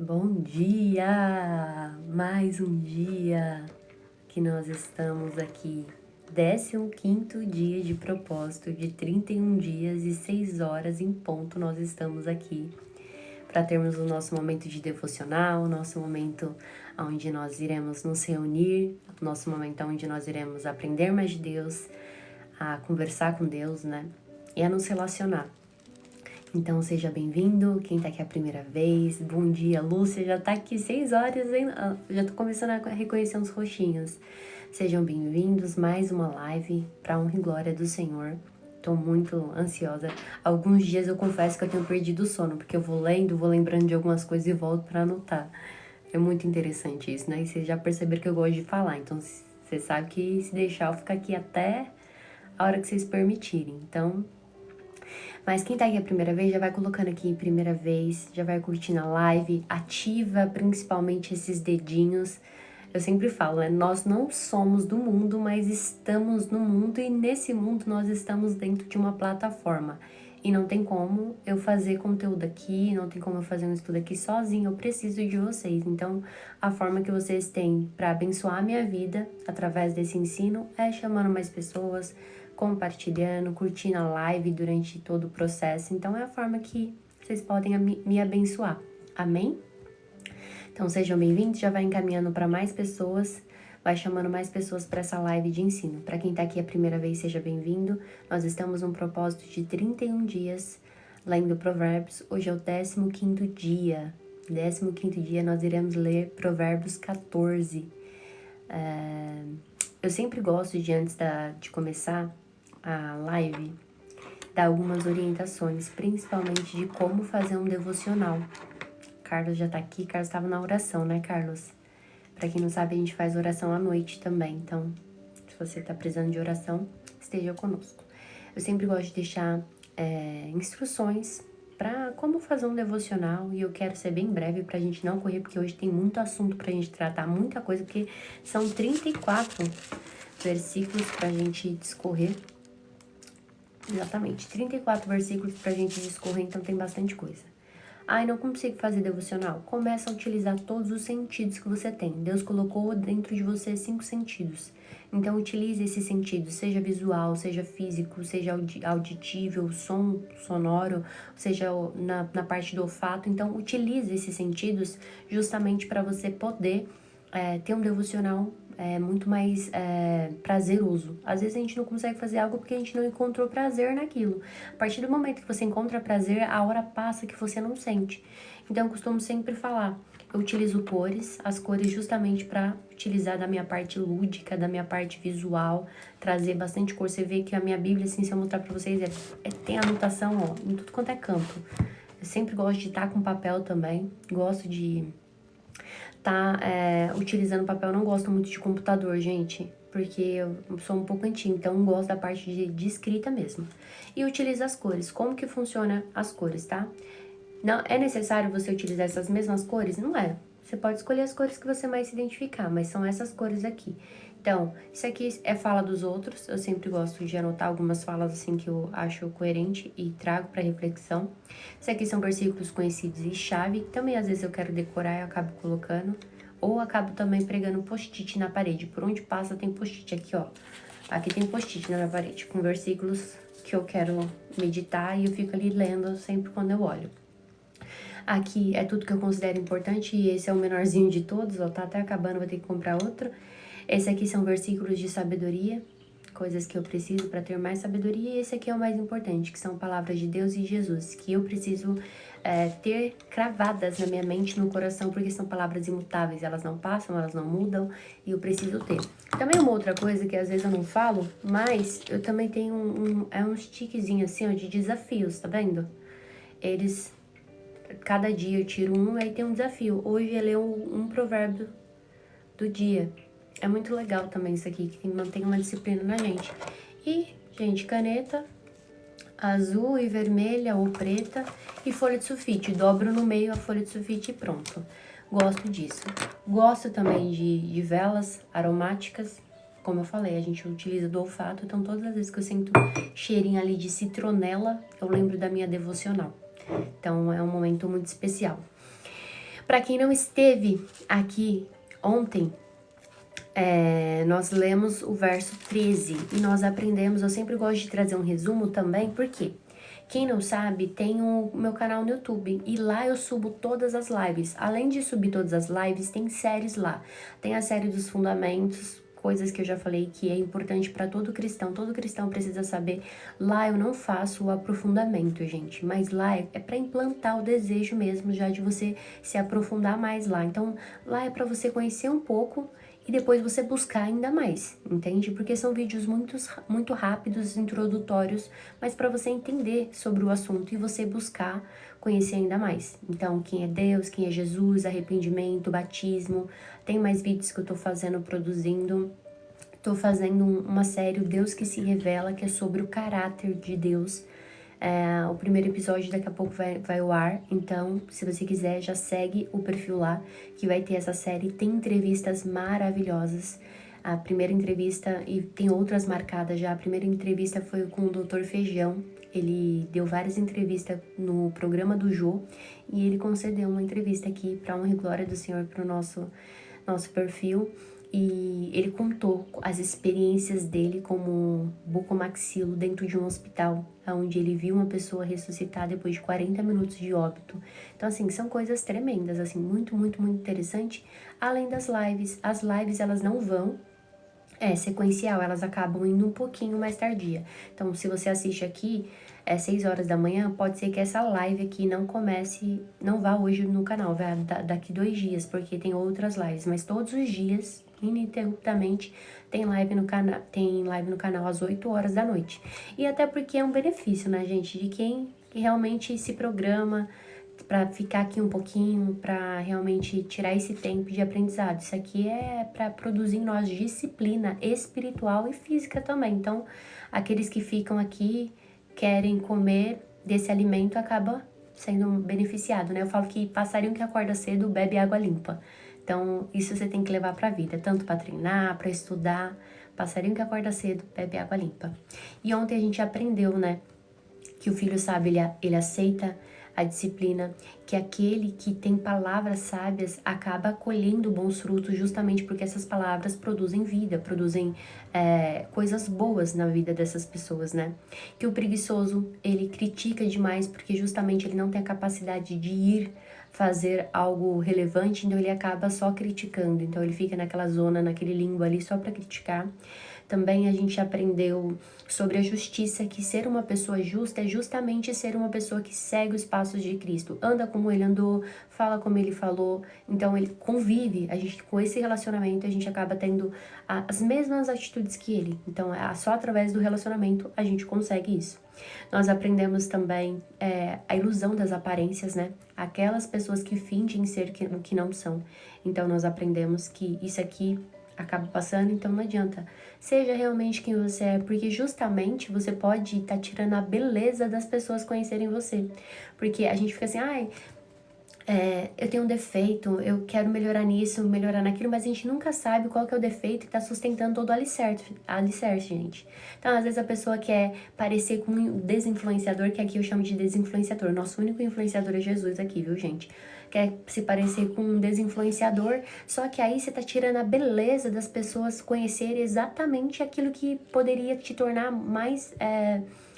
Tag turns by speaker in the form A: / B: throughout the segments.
A: Bom dia! Mais um dia que nós estamos aqui. 15º dia de propósito, de 31 dias e 6 horas em ponto nós estamos aqui para termos o nosso momento de devocional, o nosso momento onde nós iremos nos reunir, o nosso momento onde nós iremos aprender mais de Deus, a conversar com Deus, né? E a nos relacionar. Então, seja bem-vindo, quem tá aqui a primeira vez. Bom dia, Lúcia, já tá aqui 6 horas, hein? Já tô começando a reconhecer uns roxinhos. Sejam bem-vindos, mais uma live pra honra e glória do Senhor. Tô muito ansiosa. Alguns dias eu confesso que eu tenho perdido o sono, porque eu vou lendo, vou lembrando de algumas coisas e volto pra anotar. É muito interessante isso, né? E vocês já perceberam que eu gosto de falar, então você sabe que se deixar eu ficar aqui até a hora que vocês permitirem. Então, mas quem tá aqui a primeira vez, já vai colocando aqui primeira vez, já vai curtindo a live, ativa principalmente esses dedinhos. Eu sempre falo, né? Nós não somos do mundo, mas estamos no mundo e nesse mundo nós estamos dentro de uma plataforma. E não tem como eu fazer conteúdo aqui, não tem como eu fazer um estudo aqui sozinho, eu preciso de vocês. Então, a forma que vocês têm para abençoar a minha vida através desse ensino é chamando mais pessoas, compartilhando, curtindo a live durante todo o processo. Então, é a forma que vocês podem me abençoar. Amém? Então, sejam bem-vindos, já vai encaminhando para mais pessoas, vai chamando mais pessoas para essa live de ensino. Para quem está aqui a primeira vez, seja bem-vindo. Nós estamos num propósito de 31 dias, lendo Provérbios. Hoje é o 15º dia. 15º dia nós iremos ler Provérbios 14. Eu sempre gosto de, antes de começar a live, dar algumas orientações, principalmente de como fazer um devocional. Carlos já tá aqui, Carlos estava na oração, né, Carlos? Pra quem não sabe, a gente faz oração à noite também, então, se você tá precisando de oração, esteja conosco. Eu sempre gosto de deixar instruções pra como fazer um devocional, e eu quero ser bem breve pra gente não correr, porque hoje tem muito assunto pra gente tratar, muita coisa, porque são 34 versículos pra gente discorrer. Exatamente, 34 versículos pra gente discorrer, então tem bastante coisa. Ai, não consigo fazer devocional. Começa a utilizar todos os sentidos que você tem. Deus colocou dentro de você 5 sentidos. Então, utilize esses sentidos, seja visual, seja físico, seja auditível, som sonoro, seja na parte do olfato. Então, utilize esses sentidos justamente para você poder ter um devocional muito mais prazeroso. Às vezes a gente não consegue fazer algo porque a gente não encontrou prazer naquilo. A partir do momento que você encontra prazer, a hora passa que você não sente. Então eu costumo sempre falar, eu utilizo cores, as cores justamente para utilizar da minha parte lúdica, da minha parte visual, trazer bastante cor. Você vê que a minha Bíblia, assim, se eu mostrar para vocês, tem anotação, ó, em tudo quanto é canto. Eu sempre gosto de estar com papel também, gosto de utilizando papel. Não gosto muito de computador, gente, porque eu sou um pouco antiga, então gosto da parte de escrita mesmo. E utilizo as cores. Como que funciona as cores, tá? Não é necessário você utilizar essas mesmas cores? Não é. Você pode escolher as cores que você mais se identificar, mas são essas cores aqui. Então, isso aqui é fala dos outros. Eu sempre gosto de anotar algumas falas assim que eu acho coerente e trago para reflexão. Isso aqui são versículos conhecidos e chave. Também às vezes eu quero decorar e eu acabo colocando. Ou acabo também pregando post-it na parede. Por onde passa tem post-it aqui, ó. Aqui tem post-it na minha parede com versículos que eu quero meditar e eu fico ali lendo sempre quando eu olho. Aqui é tudo que eu considero importante e esse é o menorzinho de todos, ó, tá até acabando, vou ter que comprar outro. Esse aqui são versículos de sabedoria, coisas que eu preciso para ter mais sabedoria, e esse aqui é o mais importante, que são palavras de Deus e Jesus, que eu preciso ter cravadas na minha mente, no coração, porque são palavras imutáveis, elas não passam, elas não mudam, e eu preciso ter. Também uma outra coisa que às vezes eu não falo, mas eu também tenho um stickzinho assim, ó, de desafios, tá vendo? Cada dia eu tiro um, aí tem um desafio. Hoje é ler um provérbio do dia. É muito legal também isso aqui, que mantém uma disciplina na gente. E, gente, caneta azul e vermelha ou preta e folha de sulfite. Dobro no meio a folha de sulfite e pronto. Gosto disso. Gosto também de velas aromáticas. Como eu falei, a gente utiliza do olfato, então todas as vezes que eu sinto cheirinho ali de citronela, eu lembro da minha devocional. Então é um momento muito especial. Para quem não esteve aqui ontem, nós lemos o verso 13 e nós aprendemos, eu sempre gosto de trazer um resumo também, porque quem não sabe, tem o meu canal no YouTube e lá eu subo todas as lives. Além de subir todas as lives, tem séries lá. Tem a série dos fundamentos, coisas que eu já falei que é importante para todo cristão precisa saber. Lá eu não faço o aprofundamento, gente, mas lá é para implantar o desejo mesmo já de você se aprofundar mais lá. Então, lá é para você conhecer um pouco e depois você buscar ainda mais, entende? Porque são vídeos muito rápidos, introdutórios, mas para você entender sobre o assunto e você buscar conhecer ainda mais. Então, quem é Deus, quem é Jesus, arrependimento, batismo, tem mais vídeos que eu tô fazendo, produzindo. Tô fazendo uma série, o Deus que se revela, que é sobre o caráter de Deus. O primeiro episódio daqui a pouco vai ao ar, então se você quiser já segue o perfil lá, que vai ter essa série, tem entrevistas maravilhosas. A primeira entrevista, e tem outras marcadas já, a primeira entrevista foi com o Dr. Feijão, ele deu várias entrevistas no programa do Jô, e ele concedeu uma entrevista aqui para honra e glória do Senhor para o nosso perfil. E ele contou as experiências dele como bucomaxilo dentro de um hospital, onde ele viu uma pessoa ressuscitar depois de 40 minutos de óbito. Então, assim, são coisas tremendas, assim, muito, muito, muito interessante. Além das lives, as lives, elas não vão sequencial, elas acabam indo um pouquinho mais tardia. Então, se você assiste aqui, 6 horas da manhã, pode ser que essa live aqui não vá hoje no canal, vai daqui 2 dias, porque tem outras lives, mas todos os dias, ininterruptamente, tem live no canal às 8 horas da noite. E até porque é um benefício, né, gente, de quem realmente se programa para ficar aqui um pouquinho, para realmente tirar esse tempo de aprendizado. Isso aqui é para produzir em nós disciplina espiritual e física também. Então, aqueles que ficam aqui, querem comer desse alimento, acaba sendo beneficiado, né? Eu falo que passarinho que acorda cedo bebe água limpa. Então, isso você tem que levar para a vida, tanto para treinar, para estudar. Passarinho que acorda cedo bebe água limpa. E ontem a gente aprendeu, né, que o filho sábio, ele aceita a disciplina, que aquele que tem palavras sábias acaba colhendo bons frutos justamente porque essas palavras produzem vida, produzem coisas boas na vida dessas pessoas, né? Que o preguiçoso, ele critica demais porque justamente ele não tem a capacidade de ir fazer algo relevante, então ele acaba só criticando, então ele fica naquela zona, naquele limbo ali só para criticar. Também a gente aprendeu sobre a justiça, que ser uma pessoa justa é justamente ser uma pessoa que segue os passos de Cristo. Anda como ele andou, fala como ele falou, então ele convive. Com esse relacionamento, a gente acaba tendo as mesmas atitudes que ele. Então, só através do relacionamento a gente consegue isso. Nós aprendemos também a ilusão das aparências, né? Aquelas pessoas que fingem ser o que não são. Então, nós aprendemos que isso aqui acaba passando, então não adianta. Seja realmente quem você é, porque justamente você pode estar tirando a beleza das pessoas conhecerem você. Porque a gente fica assim, eu tenho um defeito, eu quero melhorar nisso, melhorar naquilo, mas a gente nunca sabe qual que é o defeito que tá sustentando todo o alicerce, gente. Então, às vezes a pessoa quer parecer com um desinfluenciador, que aqui eu chamo de desinfluenciador. Nosso único influenciador é Jesus aqui, viu, gente? Quer se parecer com um desinfluenciador, só que aí você tá tirando a beleza das pessoas conhecerem exatamente aquilo que poderia te tornar mais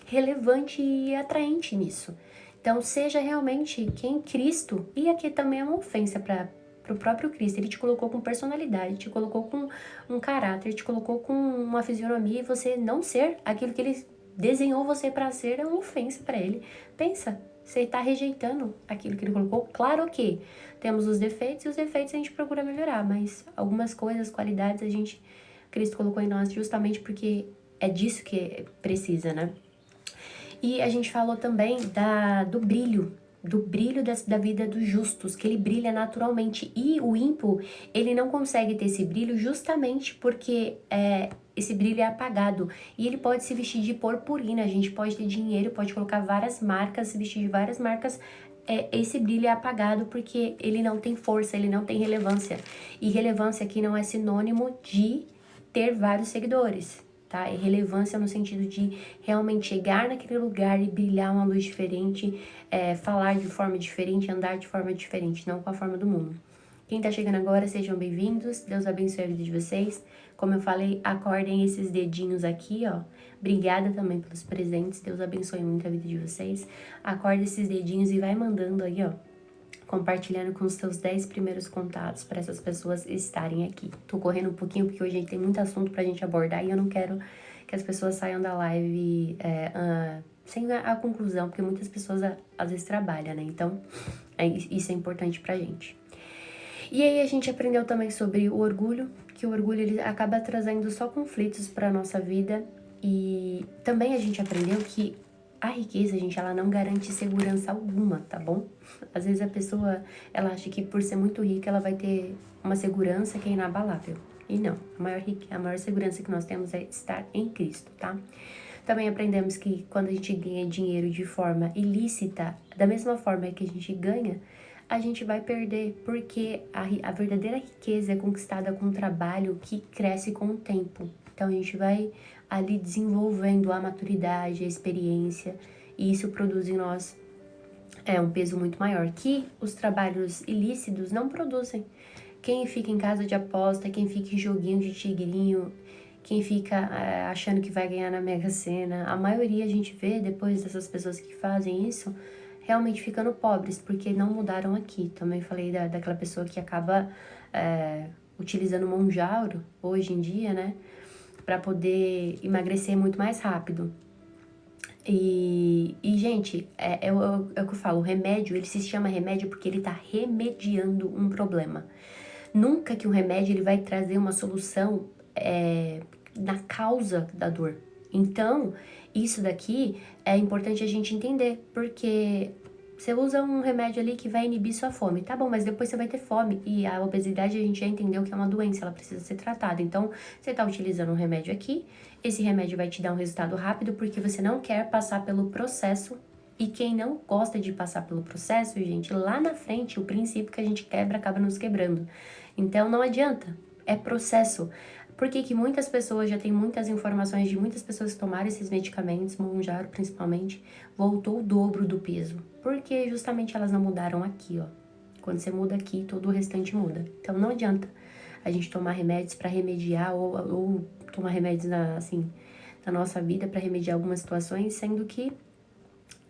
A: relevante e atraente nisso. Então, seja realmente quem Cristo, e aqui também é uma ofensa para o próprio Cristo, ele te colocou com personalidade, te colocou com um caráter, te colocou com uma fisionomia, e você não ser aquilo que ele desenhou você para ser é uma ofensa para ele. Pensa, você está rejeitando aquilo que ele colocou. Claro que temos os defeitos, e os defeitos a gente procura melhorar, mas algumas coisas, qualidades, Cristo colocou em nós justamente porque é disso que precisa, né? E a gente falou também do brilho da vida dos justos, que ele brilha naturalmente. E o ímpio, ele não consegue ter esse brilho justamente porque esse brilho é apagado. E ele pode se vestir de purpurina, a gente pode ter dinheiro, pode colocar várias marcas, se vestir de várias marcas. Esse brilho é apagado porque ele não tem força, ele não tem relevância. E relevância aqui não é sinônimo de ter vários seguidores. tá? É relevância no sentido de realmente chegar naquele lugar e brilhar uma luz diferente, falar de forma diferente, andar de forma diferente, não com a forma do mundo. Quem tá chegando agora, sejam bem-vindos, Deus abençoe a vida de vocês. Como eu falei, acordem esses dedinhos aqui, ó. Obrigada também pelos presentes, Deus abençoe muito a vida de vocês. Acorda esses dedinhos e vai mandando aí, ó, compartilhando com os seus 10 primeiros contatos para essas pessoas estarem aqui. Tô correndo um pouquinho porque hoje a gente tem muito assunto pra gente abordar e eu não quero que as pessoas saiam da live sem a conclusão, porque muitas pessoas às vezes trabalham, né? Então, isso é importante pra gente. E aí a gente aprendeu também sobre o orgulho, que o orgulho ele acaba trazendo só conflitos pra nossa vida. E também a gente aprendeu que a riqueza, gente, ela não garante segurança alguma, tá bom? Às vezes a pessoa, ela acha que por ser muito rica, ela vai ter uma segurança que é inabalável. E não, a maior segurança que nós temos é estar em Cristo, tá? Também aprendemos que quando a gente ganha dinheiro de forma ilícita, da mesma forma que a gente ganha, a gente vai perder, porque a verdadeira riqueza é conquistada com um trabalho que cresce com o tempo. Então a gente vai ali desenvolvendo a maturidade, a experiência, e isso produz em nós um peso muito maior, que os trabalhos ilícitos não produzem. Quem fica em casa de aposta, quem fica em joguinho de tigrinho, quem fica achando que vai ganhar na Mega Sena, a maioria a gente vê depois dessas pessoas que fazem isso, realmente ficando pobres, porque não mudaram aqui. Também falei daquela pessoa que acaba utilizando monjauro, hoje em dia, né, para poder emagrecer muito mais rápido. E gente, é o que eu falo, o remédio, ele se chama remédio porque ele tá remediando um problema. Nunca que o remédio ele vai trazer uma solução na causa da dor. Então, isso daqui é importante a gente entender, porque você usa um remédio ali que vai inibir sua fome, tá bom, mas depois você vai ter fome, e a obesidade a gente já entendeu que é uma doença, ela precisa ser tratada. Então, você tá utilizando um remédio aqui, esse remédio vai te dar um resultado rápido, porque você não quer passar pelo processo, e quem não gosta de passar pelo processo, gente, lá na frente, o princípio que a gente quebra acaba nos quebrando. Então, não adianta, é processo. Por que muitas pessoas, já tem muitas informações de muitas pessoas que tomaram esses medicamentos, Mounjaro principalmente, voltou o dobro do peso. Porque justamente elas não mudaram aqui, ó. Quando você muda aqui, todo o restante muda. Então não adianta a gente tomar remédios para remediar ou tomar remédios na nossa vida para remediar algumas situações, sendo que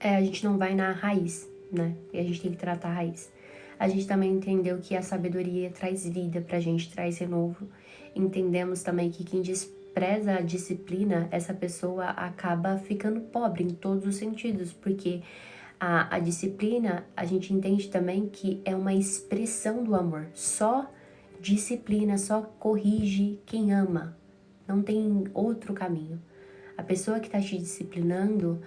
A: a gente não vai na raiz, né? E a gente tem que tratar a raiz. A gente também entendeu que a sabedoria traz vida pra gente, traz renovo. Entendemos também que quem despreza a disciplina, essa pessoa acaba ficando pobre em todos os sentidos, porque a disciplina, a gente entende também que é uma expressão do amor. Só disciplina, só corrige quem ama. Não tem outro caminho. A pessoa que tá te disciplinando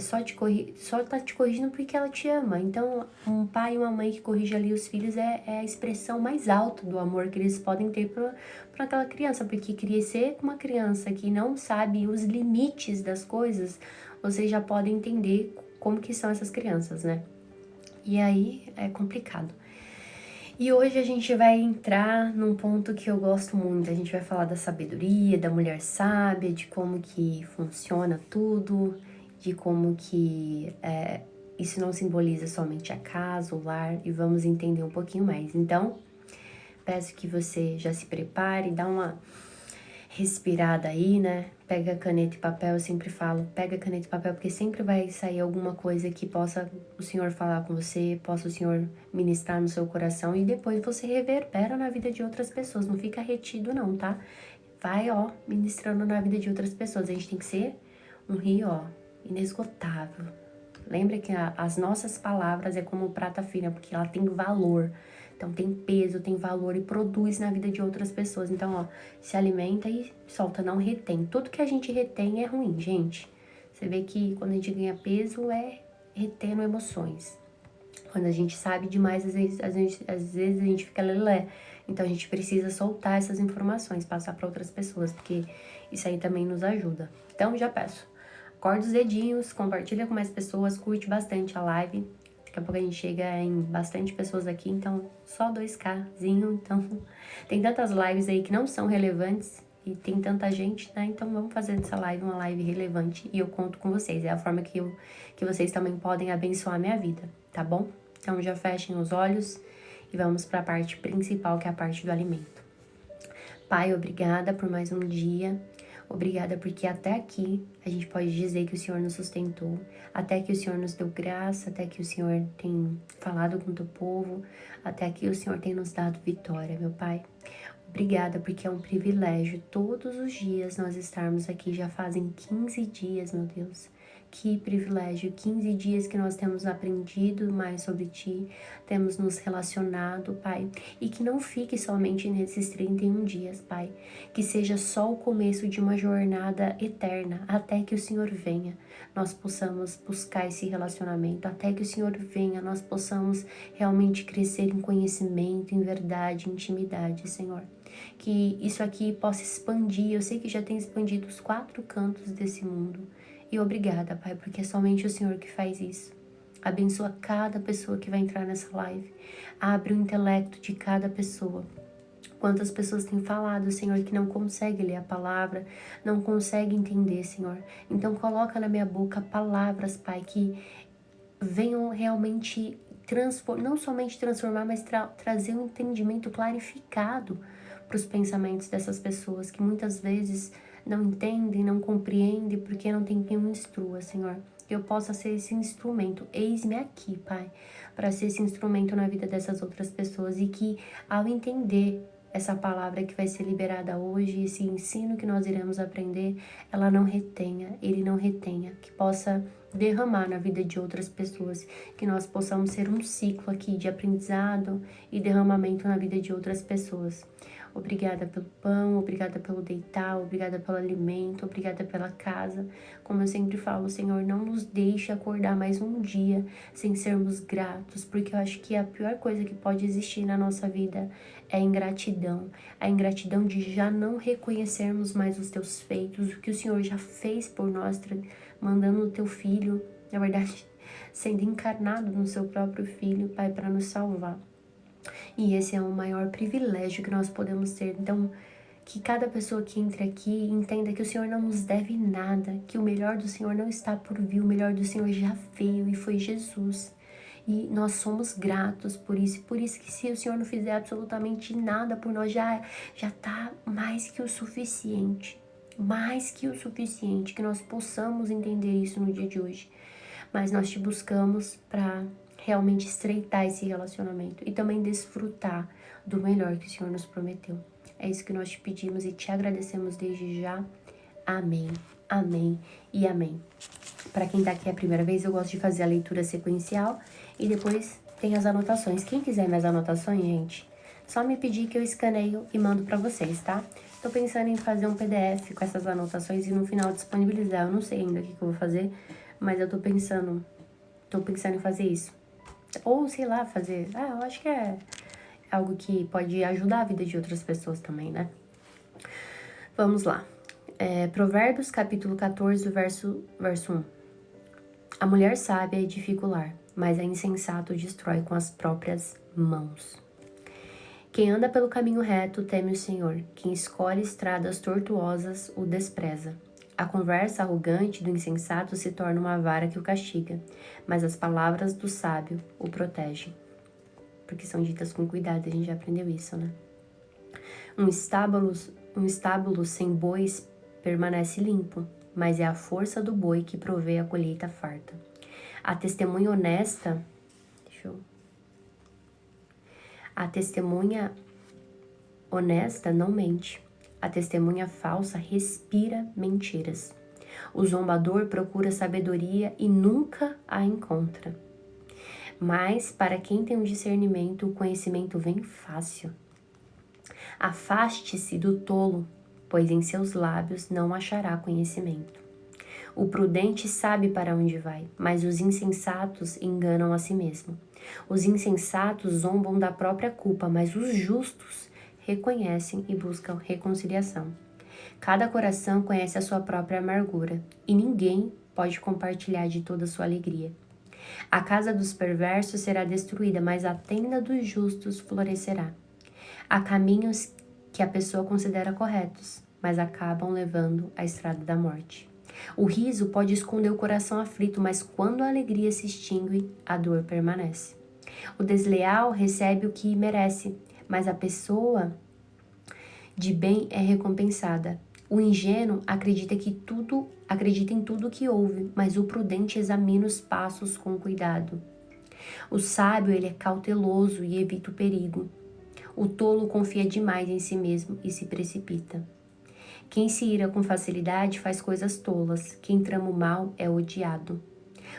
A: só tá te corrigindo porque ela te ama. Então, um pai e uma mãe que corrige ali os filhos é a expressão mais alta do amor que eles podem ter por aquela criança. Porque crescer com uma criança que não sabe os limites das coisas, vocês já podem entender como que são essas crianças, né? E aí é complicado. E hoje a gente vai entrar num ponto que eu gosto muito. A gente vai falar da sabedoria, da mulher sábia, de como que funciona tudo, de como que isso não simboliza somente a casa, o lar, e vamos entender um pouquinho mais. Então, peço que você já se prepare, dá uma respirada aí, né? Pega caneta e papel, eu sempre falo, pega caneta e papel, porque sempre vai sair alguma coisa que possa o Senhor falar com você, possa o Senhor ministrar no seu coração, e depois você reverbera na vida de outras pessoas, não fica retido não, tá? Vai, ó, ministrando na vida de outras pessoas. A gente tem que ser um rio, ó, inesgotável. Lembra que as nossas palavras é como prata fina, porque ela tem valor. Então tem peso, tem valor e produz na vida de outras pessoas. Então, ó, se alimenta e solta, não retém. Tudo que a gente retém é ruim, gente. Você vê que quando a gente ganha peso é retendo emoções. Quando a gente sabe demais, às vezes a gente fica lelé. Então a gente precisa soltar essas informações, passar para outras pessoas, porque isso aí também nos ajuda. Então já peço, acorda os dedinhos, compartilha com mais pessoas, curte bastante a live. Daqui a pouco a gente chega em bastante pessoas aqui, então só 2Kzinho, então tem tantas lives aí que não são relevantes E tem tanta gente, né? Então vamos fazer dessa live uma live relevante e eu conto com vocês. É a forma que vocês também podem abençoar a minha vida, tá bom? Então já fechem os olhos e vamos para a parte principal, que é a parte do alimento. Pai, obrigada por mais um dia. Obrigada porque até aqui a gente pode dizer que o Senhor nos sustentou, até que o Senhor nos deu graça, até que o Senhor tem falado com o teu povo, até que o Senhor tem nos dado vitória, meu Pai. Obrigada porque é um privilégio todos os dias nós estarmos aqui, já fazem 15 dias, meu Deus. Que privilégio, 15 dias que nós temos aprendido mais sobre Ti, temos nos relacionado, Pai, e que não fique somente nesses 31 dias, Pai, que seja só o começo de uma jornada eterna, até que o Senhor venha, nós possamos buscar esse relacionamento, até que o Senhor venha, nós possamos realmente crescer em conhecimento, em verdade, em intimidade, Senhor. Que isso aqui possa expandir, eu sei que já tem expandido os 4 cantos desse mundo. E obrigada, Pai, porque é somente o Senhor que faz isso. Abençoa cada pessoa que vai entrar nessa live. Abre o intelecto de cada pessoa. Quantas pessoas têm falado, Senhor, que não consegue ler a palavra, não consegue entender, Senhor. Então coloca na minha boca palavras, Pai, que venham realmente não somente transformar, mas trazer um entendimento clarificado para os pensamentos dessas pessoas que muitas vezes não entendem, não compreendem, porque não tem quem me instrua, Senhor. Que eu possa ser esse instrumento. Eis-me aqui, Pai, para ser esse instrumento na vida dessas outras pessoas e que, ao entender essa palavra que vai ser liberada hoje, esse ensino que nós iremos aprender, ela não retenha, ele não retenha, que possa derramar na vida de outras pessoas, que nós possamos ser um ciclo aqui de aprendizado e derramamento na vida de outras pessoas. Obrigada pelo pão, obrigada pelo deitar, obrigada pelo alimento, obrigada pela casa. Como eu sempre falo, Senhor, não nos deixe acordar mais um dia sem sermos gratos, porque eu acho que a pior coisa que pode existir na nossa vida é a ingratidão. A ingratidão de já não reconhecermos mais os teus feitos, o que o Senhor já fez por nós, mandando o teu filho, na verdade, sendo encarnado no seu próprio filho, Pai, para nos salvar. E esse é o maior privilégio que nós podemos ter. Então, que cada pessoa que entre aqui entenda que o Senhor não nos deve nada, que o melhor do Senhor não está por vir, o melhor do Senhor já veio e foi Jesus. E nós somos gratos por isso. E por isso que se o Senhor não fizer absolutamente nada por nós, já está mais que o suficiente. Mais que o suficiente, que nós possamos entender isso no dia de hoje. Mas nós te buscamos para realmente estreitar esse relacionamento e também desfrutar do melhor que o Senhor nos prometeu. É isso que nós te pedimos e te agradecemos desde já. Amém, amém e amém. Para quem tá aqui a primeira vez, eu gosto de fazer a leitura sequencial e depois tem as anotações. Quem quiser minhas anotações, gente, só me pedir que eu escaneio e mando para vocês, tá? Tô pensando em fazer um PDF com essas anotações e no final disponibilizar. Eu não sei ainda o que eu vou fazer, mas eu tô pensando em fazer isso. Ou, sei lá, fazer... eu acho que é algo que pode ajudar a vida de outras pessoas também, né? Vamos lá. Provérbios, capítulo 14, verso 1. A mulher sábia edifica o lar, mas a insensato destrói com as próprias mãos. Quem anda pelo caminho reto teme o Senhor. Quem escolhe estradas tortuosas o despreza. A conversa arrogante do insensato se torna uma vara que o castiga, mas as palavras do sábio o protegem. Porque são ditas com cuidado, a gente já aprendeu isso, né? Um estábulo sem bois permanece limpo, mas é a força do boi que provê a colheita farta. A testemunha honesta... A testemunha honesta não mente. A testemunha falsa respira mentiras. O zombador procura sabedoria e nunca a encontra. Mas para quem tem um discernimento, o conhecimento vem fácil. Afaste-se do tolo, pois em seus lábios não achará conhecimento. O prudente sabe para onde vai, mas os insensatos enganam a si mesmo. Os insensatos zombam da própria culpa, mas os justos reconhecem e buscam reconciliação. Cada coração conhece a sua própria amargura, e ninguém pode compartilhar de toda a sua alegria. A casa dos perversos será destruída, mas a tenda dos justos florescerá. Há caminhos que a pessoa considera corretos, mas acabam levando à estrada da morte. O riso pode esconder o coração aflito, mas quando a alegria se extingue, a dor permanece. O desleal recebe o que merece, mas a pessoa de bem é recompensada. O ingênuo acredita em tudo que ouve, mas o prudente examina os passos com cuidado. O sábio, ele é cauteloso e evita o perigo. O tolo confia demais em si mesmo e se precipita. Quem se ira com facilidade faz coisas tolas. Quem trama o mal é odiado.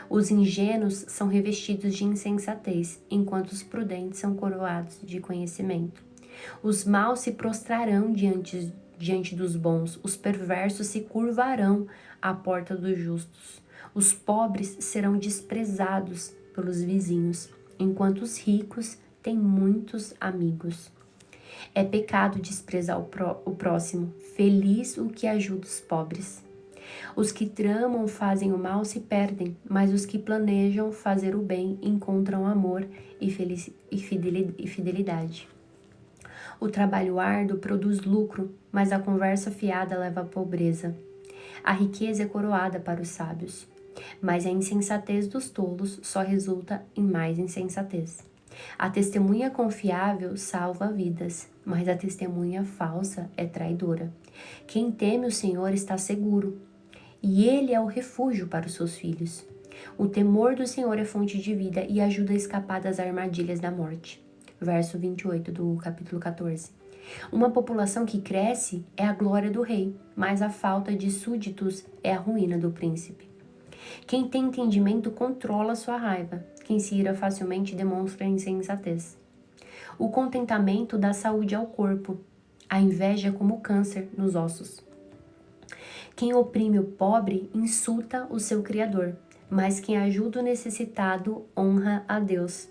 A: Os ingênuos são revestidos de insensatez, enquanto os prudentes são coroados de conhecimento. Os maus se prostrarão diante dos bons, os perversos se curvarão à porta dos justos. Os pobres serão desprezados pelos vizinhos, enquanto os ricos têm muitos amigos. É pecado desprezar o próximo, feliz o que ajuda os pobres. Os que tramam fazem o mal se perdem, mas os que planejam fazer o bem encontram amor e fidelidade. O trabalho árduo produz lucro, mas a conversa fiada leva à pobreza. A riqueza é coroada para os sábios, mas a insensatez dos tolos só resulta em mais insensatez. A testemunha confiável salva vidas, mas a testemunha falsa é traidora. Quem teme o Senhor está seguro, e Ele é o refúgio para os seus filhos. O temor do Senhor é fonte de vida e ajuda a escapar das armadilhas da morte. Verso 28 do capítulo 14. Uma população que cresce é a glória do rei, mas a falta de súditos é a ruína do príncipe. Quem tem entendimento controla sua raiva. Quem se ira facilmente demonstra insensatez. O contentamento dá saúde ao corpo. A inveja é como câncer nos ossos. Quem oprime o pobre insulta o seu Criador, mas quem ajuda o necessitado honra a Deus.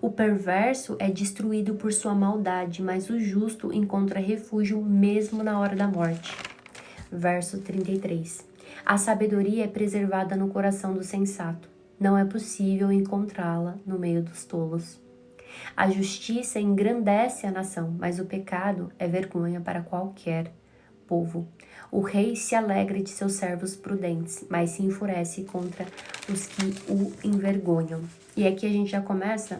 A: O perverso é destruído por sua maldade, mas o justo encontra refúgio mesmo na hora da morte. Verso 33. A sabedoria é preservada no coração do sensato. Não é possível encontrá-la no meio dos tolos. A justiça engrandece a nação, mas o pecado é vergonha para qualquer povo. O rei se alegra de seus servos prudentes, mas se enfurece contra os que o envergonham. E aqui a gente já começa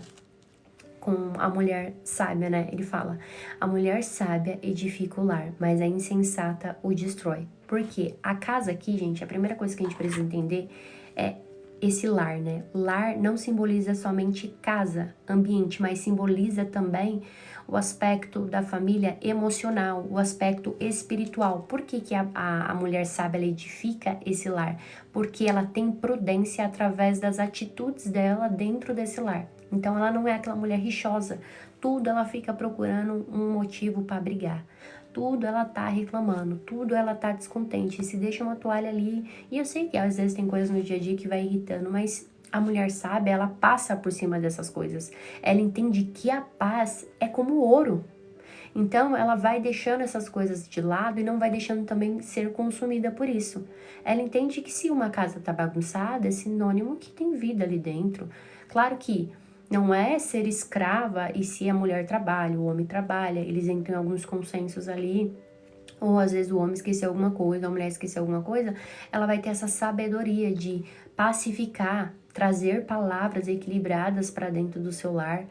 A: com a mulher sábia, né? Ele fala, a mulher sábia edifica o lar, mas a insensata o destrói. Porque a casa aqui, gente, a primeira coisa que a gente precisa entender é esse lar, né? Lar não simboliza somente casa, ambiente, mas simboliza também o aspecto da família emocional, o aspecto espiritual. Por que a mulher sábia ela edifica esse lar? Porque ela tem prudência através das atitudes dela dentro desse lar. Então ela não é aquela mulher rixosa, tudo ela fica procurando um motivo para brigar. Tudo ela tá reclamando, tudo ela tá descontente, se deixa uma toalha ali, e eu sei que às vezes tem coisas no dia a dia que vai irritando, mas a mulher sábia, ela passa por cima dessas coisas, ela entende que a paz é como ouro, então ela vai deixando essas coisas de lado e não vai deixando também ser consumida por isso. Ela entende que se uma casa tá bagunçada, é sinônimo que tem vida ali dentro. Claro que não é ser escrava e se a mulher trabalha, o homem trabalha, eles entram em alguns consensos ali, ou às vezes o homem esqueceu alguma coisa, a mulher esqueceu alguma coisa, ela vai ter essa sabedoria de pacificar, trazer palavras equilibradas para dentro do seu lar.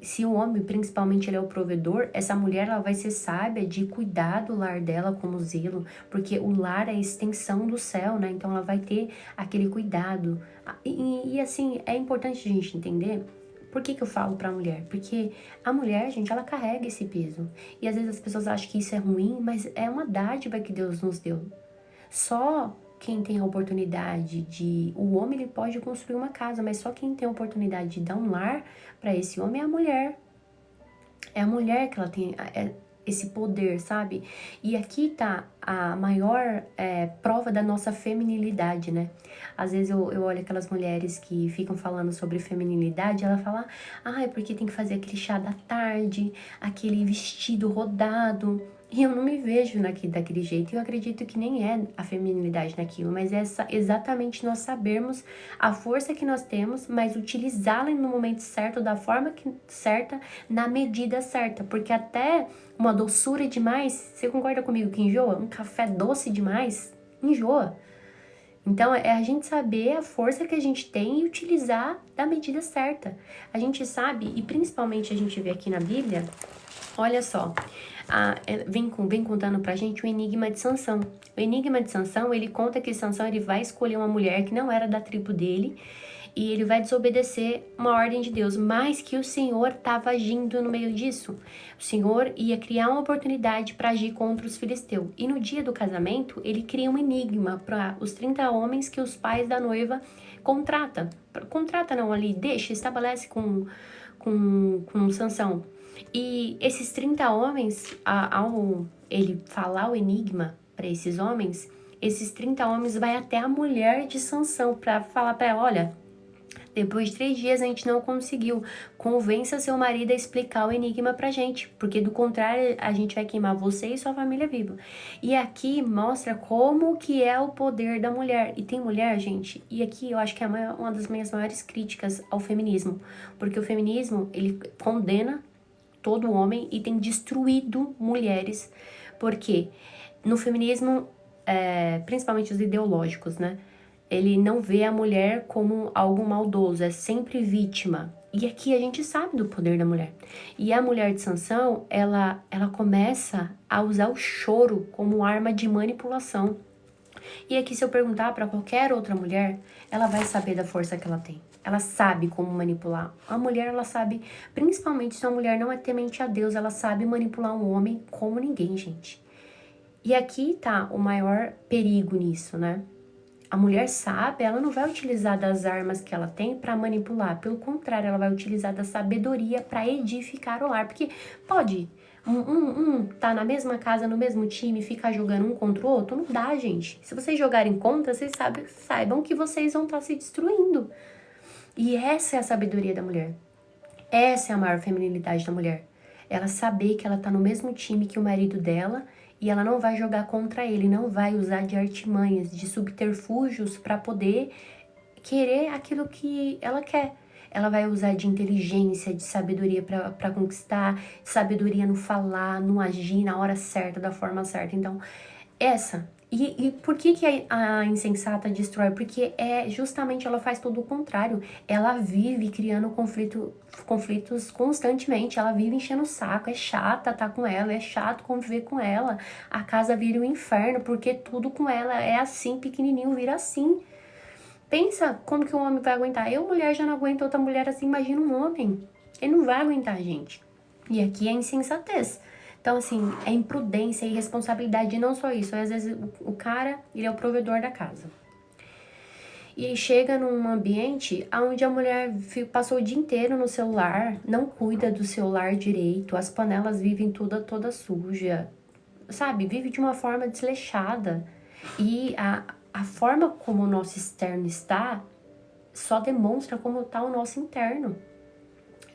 A: Se o homem, principalmente, ele é o provedor, essa mulher ela vai ser sábia de cuidar do lar dela como zelo, porque o lar é a extensão do céu, né? Então ela vai ter aquele cuidado. E assim, é importante a gente entender. Por que eu falo pra mulher? Porque a mulher, gente, ela carrega esse peso. E às vezes as pessoas acham que isso é ruim, mas é uma dádiva que Deus nos deu. Só quem tem a oportunidade de... O homem, ele pode construir uma casa, mas só quem tem a oportunidade de dar um lar para esse homem é a mulher. É a mulher que ela tem esse poder, sabe? E aqui tá a maior prova da nossa feminilidade, né? Às vezes eu olho aquelas mulheres que ficam falando sobre feminilidade, ela fala, ai, porque tem que fazer aquele chá da tarde, aquele vestido rodado. E eu não me vejo daquele jeito. Eu acredito que nem é a feminilidade naquilo, mas é exatamente nós sabermos a força que nós temos, mas utilizá-la no momento certo, da forma certa, na medida certa. Porque até uma doçura demais, você concorda comigo que enjoa? Um café doce demais, enjoa. Então, é a gente saber a força que a gente tem e utilizar da medida certa. A gente sabe, e principalmente a gente vê aqui na Bíblia, olha só, vem contando pra gente o enigma de Sansão. O enigma de Sansão, ele conta que Sansão ele vai escolher uma mulher que não era da tribo dele e ele vai desobedecer uma ordem de Deus, mas que o Senhor estava agindo no meio disso. O Senhor ia criar uma oportunidade para agir contra os filisteus. E no dia do casamento, ele cria um enigma para os 30 homens que os pais da noiva contrata. Contrata não, ali, estabelece com Sansão. E esses 30 homens, ao ele falar o enigma para esses homens, esses 30 homens vai até a mulher de Sansão para falar para ela, olha, depois de 3 dias a gente não conseguiu, convença seu marido a explicar o enigma pra gente, porque do contrário a gente vai queimar você e sua família viva. E aqui mostra como que é o poder da mulher. E tem mulher, gente, e aqui eu acho que é uma das minhas maiores críticas ao feminismo, porque o feminismo, ele condena todo homem e tem destruído mulheres, porque no feminismo, principalmente os ideológicos, né? Ele não vê a mulher como algo maldoso, é sempre vítima. E aqui a gente sabe do poder da mulher. E a mulher de Sansão, ela começa a usar o choro como arma de manipulação. E aqui se eu perguntar para qualquer outra mulher, ela vai saber da força que ela tem. Ela sabe como manipular. A mulher, ela sabe, principalmente se a mulher não é temente a Deus, ela sabe manipular um homem como ninguém, gente. E aqui tá o maior perigo nisso, né? A mulher sabe, ela não vai utilizar das armas que ela tem para manipular. Pelo contrário, ela vai utilizar da sabedoria para edificar o lar. Porque pode tá na mesma casa, no mesmo time, ficar jogando um contra o outro? Não dá, gente. Se vocês jogarem contra, vocês saibam que vocês vão estar se destruindo. E essa é a sabedoria da mulher. Essa é a maior feminilidade da mulher. Ela saber que ela tá no mesmo time que o marido dela e ela não vai jogar contra ele, não vai usar de artimanhas, de subterfúgios para poder querer aquilo que ela quer. Ela vai usar de inteligência, de sabedoria para conquistar, de sabedoria no falar, no agir na hora certa, da forma certa. Então, essa. E por que a insensata destrói? Porque justamente ela faz tudo o contrário. Ela vive criando conflitos constantemente. Ela vive enchendo o saco. É chata estar com ela, é chato conviver com ela. A casa vira um inferno, porque tudo com ela é assim, pequenininho vira assim. Pensa como que um homem vai aguentar. Eu, mulher, já não aguento outra mulher assim, imagina um homem. Ele não vai aguentar, gente. E aqui é insensatez. Então, assim, é imprudência e irresponsabilidade, e não só isso. Às vezes o cara, ele é o provedor da casa. E aí chega num ambiente onde a mulher passou o dia inteiro no celular, não cuida do celular direito, as panelas vivem toda suja, sabe? Vive de uma forma desleixada. E a forma como o nosso externo está só demonstra como está o nosso interno.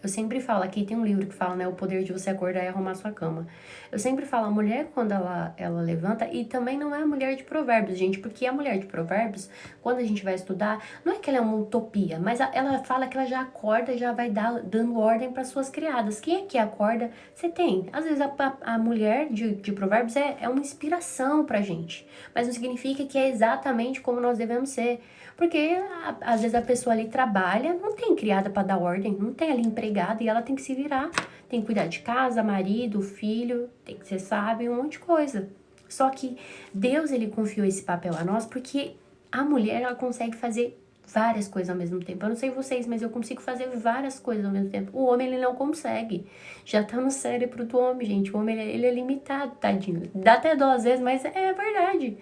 A: Eu sempre falo, aqui tem um livro que fala, né, o poder de você acordar e arrumar sua cama. Eu sempre falo, a mulher quando ela levanta, e também não é a mulher de provérbios, gente, porque a mulher de provérbios, quando a gente vai estudar, não é que ela é uma utopia, mas ela fala que ela já acorda, já vai dando ordem para suas criadas. Quem é que acorda? Você tem. Às vezes a mulher de provérbios é uma inspiração pra gente, mas não significa que é exatamente como nós devemos ser. Porque às vezes a pessoa ali trabalha, não tem criada para dar ordem, não tem ali empregada e ela tem que se virar. Tem que cuidar de casa, marido, filho, tem que ser sábio, um monte de coisa. Só que Deus, ele confiou esse papel a nós porque a mulher, ela consegue fazer várias coisas ao mesmo tempo. Eu não sei vocês, mas eu consigo fazer várias coisas ao mesmo tempo. O homem, ele não consegue. Já tá no cérebro do homem, gente. O homem, ele é limitado, tadinho. Dá até dó às vezes, mas é verdade.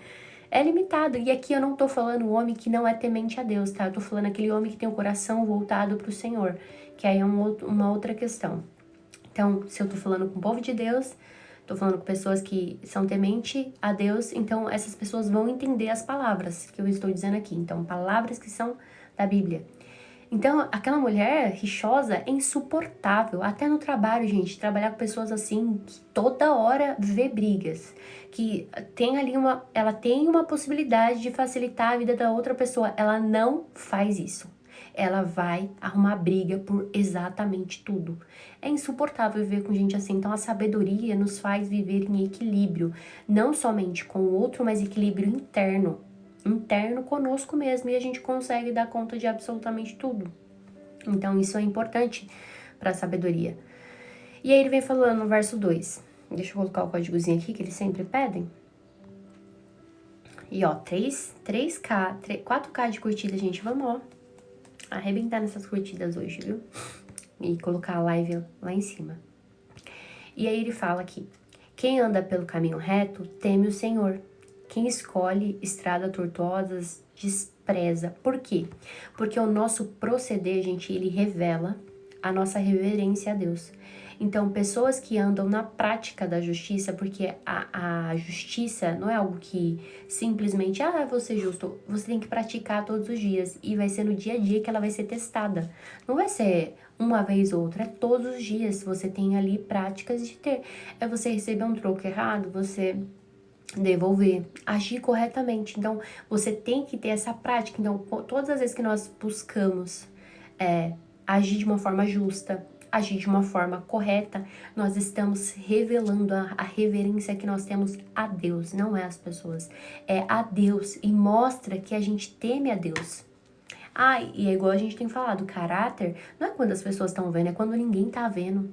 A: É limitado. E aqui eu não tô falando o homem que não é temente a Deus, tá? Eu tô falando aquele homem que tem o coração voltado pro Senhor, que aí é uma outra questão. Então, se eu tô falando com o povo de Deus, tô falando com pessoas que são temente a Deus, então essas pessoas vão entender as palavras que eu estou dizendo aqui. Então, palavras que são da Bíblia. Então, aquela mulher rixosa é insuportável, até no trabalho, gente, trabalhar com pessoas assim, que toda hora vê brigas, que tem ali ela tem uma possibilidade de facilitar a vida da outra pessoa, ela não faz isso. Ela vai arrumar briga por exatamente tudo. É insuportável viver com gente assim, então a sabedoria nos faz viver em equilíbrio, não somente com o outro, mas equilíbrio interno conosco mesmo, e a gente consegue dar conta de absolutamente tudo. Então isso é importante para a sabedoria. E aí ele vem falando no verso 2. Deixa eu colocar o códigozinho aqui que eles sempre pedem. E ó, 4K de curtida, gente. Vamos, ó, arrebentar nessas curtidas hoje, viu? E colocar a live lá em cima. E aí ele fala aqui: quem anda pelo caminho reto teme o Senhor. Quem escolhe estradas tortuosas despreza. Por quê? Porque o nosso proceder, gente, ele revela a nossa reverência a Deus. Então, pessoas que andam na prática da justiça, porque a justiça não é algo que simplesmente, vou ser justo, você tem que praticar todos os dias, e vai ser no dia a dia que ela vai ser testada. Não vai ser uma vez ou outra, é todos os dias. Você tem ali práticas de ter. É você receber um troco errado, você devolver, agir corretamente. Então, você tem que ter essa prática. Então, todas as vezes que nós buscamos agir de uma forma justa, agir de uma forma correta, nós estamos revelando a reverência que nós temos a Deus, não é as pessoas, é a Deus, e mostra que a gente teme a Deus. E é igual a gente tem falado, caráter não é quando as pessoas estão vendo, é quando ninguém tá vendo.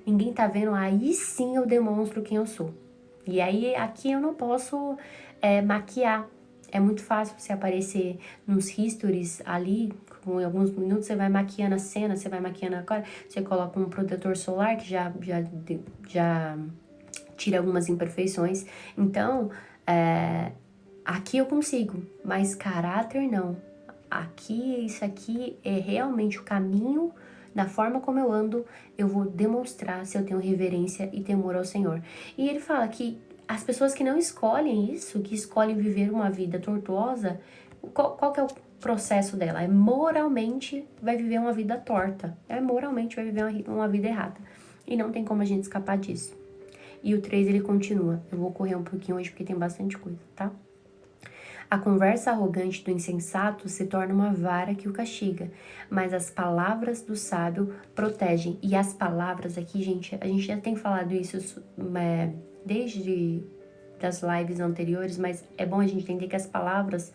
A: Ninguém tá vendo, aí sim eu demonstro quem eu sou. E aí, aqui eu não posso maquiar. É muito fácil você aparecer nos histories ali, com alguns minutos você vai maquiando a cena, você vai maquiando a cara, você coloca um protetor solar que já tira algumas imperfeições. Então, aqui eu consigo, mas caráter não. Isso aqui é realmente o caminho. Da forma como eu ando, eu vou demonstrar se eu tenho reverência e temor ao Senhor. E ele fala que as pessoas que não escolhem isso, que escolhem viver uma vida tortuosa, qual que é o processo dela? Moralmente vai viver uma vida torta. Moralmente vai viver uma vida errada. E não tem como a gente escapar disso. E o 3 ele continua. Eu vou correr um pouquinho hoje porque tem bastante coisa, tá? A conversa arrogante do insensato se torna uma vara que o castiga, mas as palavras do sábio protegem. E as palavras aqui, gente, a gente já tem falado isso desde das lives anteriores, mas é bom a gente entender que as palavras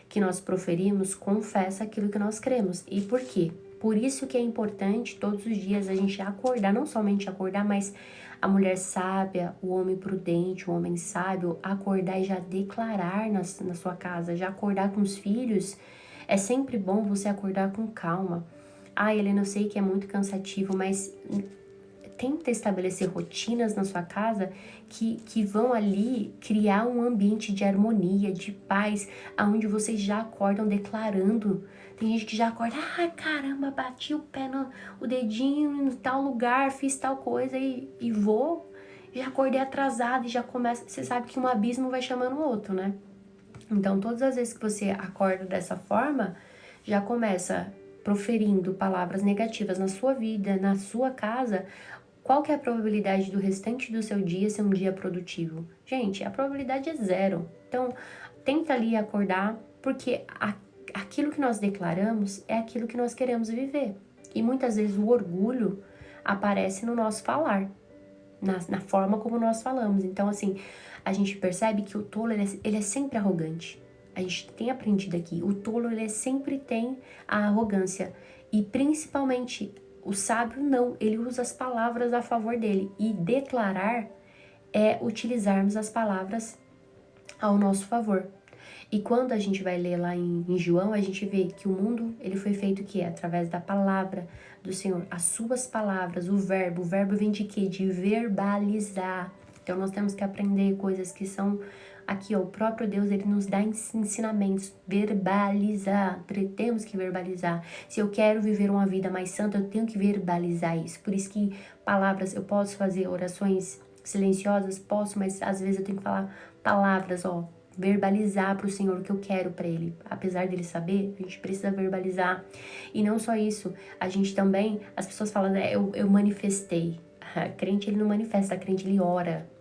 A: que nós proferimos confessam aquilo que nós cremos. E por quê? Por isso que é importante todos os dias a gente acordar, não somente acordar, mas a mulher sábia, o homem prudente, o homem sábio, acordar e já declarar na sua casa, já acordar com os filhos. É sempre bom você acordar com calma. Helena, eu sei que é muito cansativo, mas tenta estabelecer rotinas na sua casa que vão ali criar um ambiente de harmonia, de paz, onde vocês já acordam declarando. Tem gente que já acorda, caramba, bati o pé o dedinho em tal lugar, fiz tal coisa e já acordei atrasada e já começa, você sabe que um abismo vai chamando o outro, né? Então, todas as vezes que você acorda dessa forma, já começa proferindo palavras negativas na sua vida, na sua casa. Qual que é a probabilidade do restante do seu dia ser um dia produtivo? Gente, a probabilidade é 0. Então, tenta ali acordar, porque aquilo que nós declaramos é aquilo que nós queremos viver. E muitas vezes o orgulho aparece no nosso falar, na forma como nós falamos. Então, assim, a gente percebe que o tolo, ele é sempre arrogante. A gente tem aprendido aqui, o tolo, ele sempre tem a arrogância. E principalmente, o sábio não, ele usa as palavras a favor dele. E declarar é utilizarmos as palavras ao nosso favor. E quando a gente vai ler lá em João, a gente vê que o mundo, ele foi feito o quê? Através da palavra do Senhor, as suas palavras, o verbo vem de quê? De verbalizar. Então nós temos que aprender coisas que são aqui, ó, o próprio Deus, ele nos dá ensinamentos, verbalizar, temos que verbalizar. Se eu quero viver uma vida mais santa, eu tenho que verbalizar isso. Por isso que palavras, eu posso fazer orações silenciosas, posso, mas às vezes eu tenho que falar palavras, ó, verbalizar para o Senhor o que eu quero para Ele. Apesar dele saber, a gente precisa verbalizar. E não só isso, a gente também, as pessoas falam, eu manifestei. A crente, ele não manifesta, a crente, ele ora.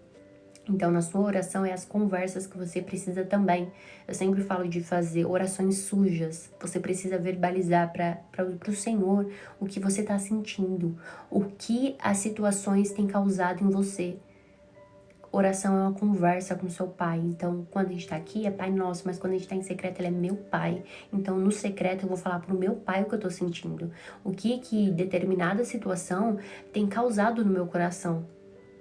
A: Então, na sua oração, é as conversas que você precisa também. Eu sempre falo de fazer orações sujas. Você precisa verbalizar para o Senhor o que você está sentindo, o que as situações têm causado em você. Oração é uma conversa com seu pai. Então, quando a gente tá aqui, é Pai Nosso, mas quando a gente tá em secreto, ele é meu pai. Então, no secreto, eu vou falar pro meu pai o que eu tô sentindo. O que determinada situação tem causado no meu coração.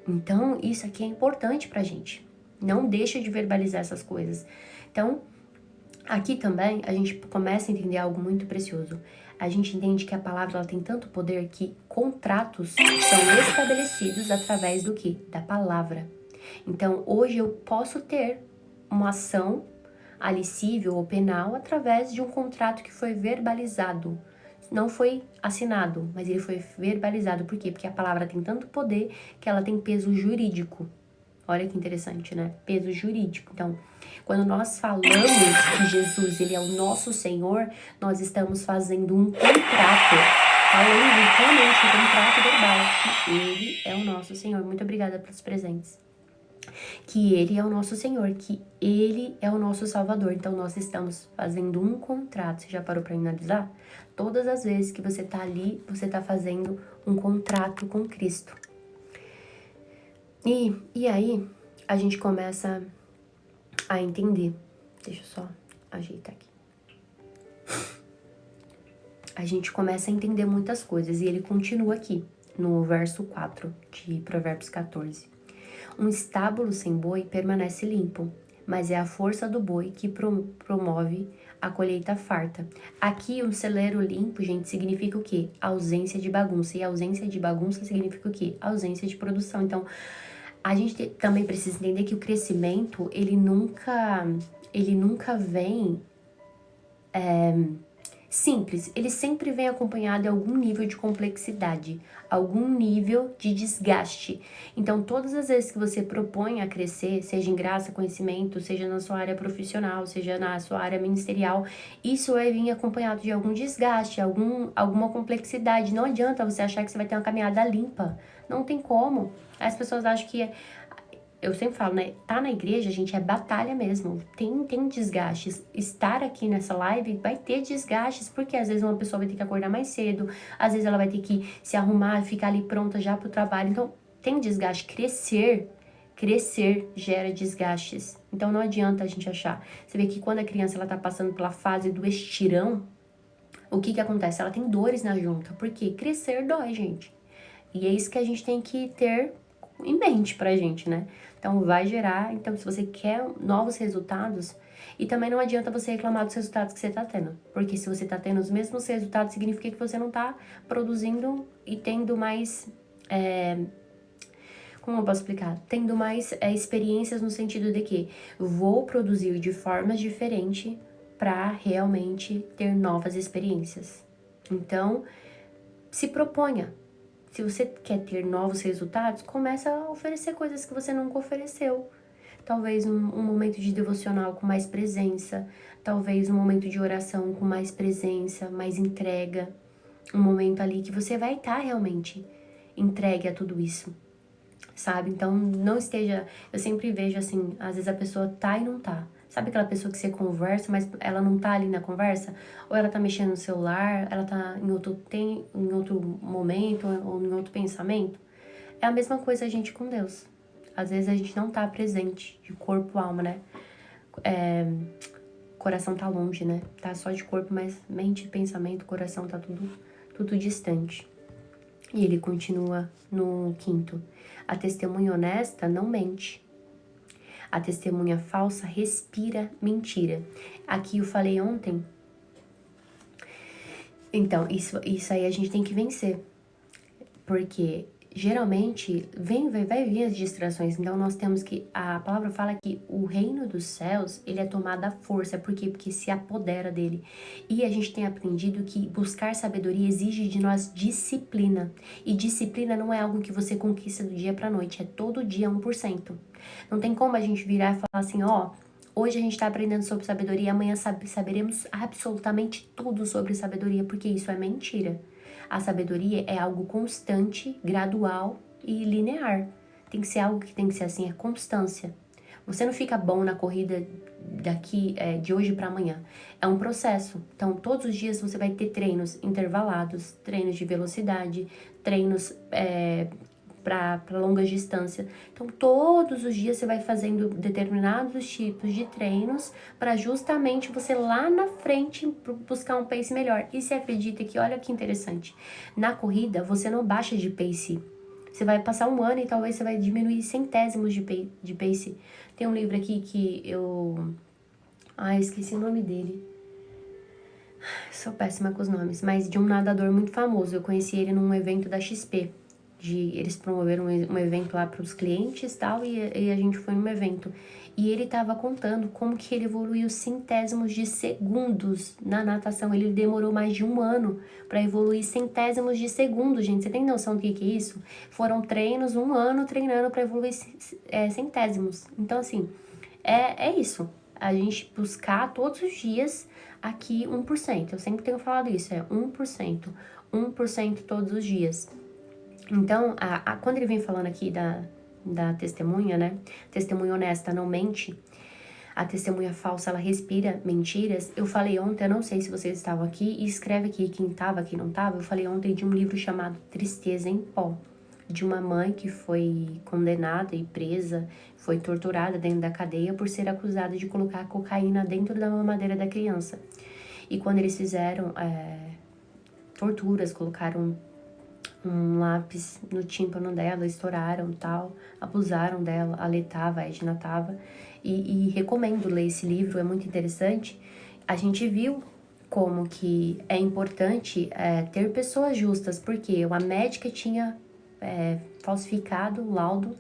A: Então, isso aqui é importante pra gente. Não deixa de verbalizar essas coisas. Então, aqui também, a gente começa a entender algo muito precioso. A gente entende que a palavra ela tem tanto poder que contratos são estabelecidos através do quê? Da palavra. Então, hoje eu posso ter uma ação ali civil ou penal através de um contrato que foi verbalizado. Não foi assinado, mas ele foi verbalizado. Por quê? Porque a palavra tem tanto poder que ela tem peso jurídico. Olha que interessante, né? Peso jurídico. Então, quando nós falamos que Jesus, ele é o nosso Senhor, nós estamos fazendo um contrato. Falando realmente um contrato verbal, que ele é o nosso Senhor. Muito obrigada pelos presentes. Que ele é o nosso Senhor, que ele é o nosso Salvador. Então, nós estamos fazendo um contrato. Você já parou para analisar? Todas as vezes que você tá ali, você tá fazendo um contrato com Cristo. E aí, a gente começa a entender. Deixa eu só ajeitar aqui. A gente começa a entender muitas coisas. E ele continua aqui, no verso 4 de Provérbios 14. Um estábulo sem boi permanece limpo, mas é a força do boi que promove a colheita farta. Aqui, um celeiro limpo, gente, significa o quê? Ausência de bagunça. E ausência de bagunça significa o quê? Ausência de produção. Então, a gente também precisa entender que o crescimento, ele nunca vem simples, ele sempre vem acompanhado de algum nível de complexidade, algum nível de desgaste. Então, todas as vezes que você propõe a crescer, seja em graça, conhecimento, seja na sua área profissional, seja na sua área ministerial, isso vai vir acompanhado de algum desgaste, alguma complexidade. Não adianta você achar que você vai ter uma caminhada limpa. Não tem como. As pessoas acham que eu sempre falo, né? Tá na igreja, gente, é batalha mesmo. Tem desgastes. Estar aqui nessa live vai ter desgastes, porque às vezes uma pessoa vai ter que acordar mais cedo, às vezes ela vai ter que se arrumar, ficar ali pronta já pro trabalho. Então, tem desgaste. Crescer gera desgastes. Então, não adianta a gente achar. Você vê que quando a criança ela tá passando pela fase do estirão, o que acontece? Ela tem dores na junta. Por quê? Crescer dói, gente. E é isso que a gente tem que ter em mente pra gente, né? Então, vai gerar... Então, se você quer novos resultados... E também não adianta você reclamar dos resultados que você tá tendo. Porque se você tá tendo os mesmos resultados, significa que você não tá produzindo e tendo mais... como eu posso explicar? Tendo mais experiências no sentido de que vou produzir de formas diferentes para realmente ter novas experiências. Então, se proponha. Se você quer ter novos resultados, começa a oferecer coisas que você nunca ofereceu. Talvez um momento de devocional com mais presença, talvez um momento de oração com mais presença, mais entrega. Um momento ali que você vai estar realmente entregue a tudo isso, sabe? Então, não esteja... Eu sempre vejo assim, às vezes a pessoa tá e não tá. Sabe aquela pessoa que você conversa, mas ela não tá ali na conversa? Ou ela tá mexendo no celular, ela tá em outro momento, ou em outro pensamento? É a mesma coisa a gente com Deus. Às vezes a gente não tá presente, de corpo, alma, né? Coração tá longe, né? Tá só de corpo, mas mente, pensamento, coração tá tudo distante. E ele continua no 5º. A testemunha honesta não mente. A testemunha falsa respira mentira. Aqui eu falei ontem. Então, isso aí a gente tem que vencer. Porque geralmente vai vir as distrações. Então, nós temos que... A palavra fala que o reino dos céus, ele é tomado à força. Por quê? Porque se apodera dele. E a gente tem aprendido que buscar sabedoria exige de nós disciplina. E disciplina não é algo que você conquista do dia pra noite. É todo dia 1%. Não tem como a gente virar e falar assim, ó... Hoje a gente tá aprendendo sobre sabedoria, amanhã saberemos absolutamente tudo sobre sabedoria, porque isso é mentira. A sabedoria é algo constante, gradual e linear. Tem que ser algo que tem que ser assim, é constância. Você não fica bom na corrida de hoje para amanhã. É um processo. Então, todos os dias você vai ter treinos intervalados, treinos de velocidade, treinos para longas distâncias. Então, todos os dias você vai fazendo determinados tipos de treinos para justamente você lá na frente buscar um pace melhor. E você acredita que, olha que interessante, na corrida você não baixa de pace. Você vai passar um ano e talvez você vai diminuir centésimos de pace. Tem um livro aqui que eu esqueci o nome dele. Sou péssima com os nomes, mas de um nadador muito famoso. Eu conheci ele num evento da XP. Eles promoveram um evento lá para os clientes e a gente foi num evento. E ele tava contando como que ele evoluiu centésimos de segundos na natação. Ele demorou mais de um ano para evoluir centésimos de segundos, gente. Você tem noção do que é isso? Foram treinos, um ano treinando para evoluir centésimos. Então, assim, é isso. A gente buscar todos os dias aqui 1%. Eu sempre tenho falado isso, é 1%. 1% todos os dias. Então, quando ele vem falando aqui da testemunha, né? Testemunha honesta não mente. A testemunha falsa, ela respira mentiras. Eu falei ontem, eu não sei se vocês estavam aqui, e escreve aqui quem estava, quem não estava. Eu falei ontem de um livro chamado Tristeza em Pó, de uma mãe que foi condenada e presa, foi torturada dentro da cadeia por ser acusada de colocar cocaína dentro da mamadeira da criança. E quando eles fizeram torturas, colocaram um lápis no tímpano dela, estouraram tal, abusaram dela, a Lê tava, a Edna tava, e recomendo ler esse livro, é muito interessante. A gente viu como que é importante ter pessoas justas, porque a médica tinha falsificado o laudo,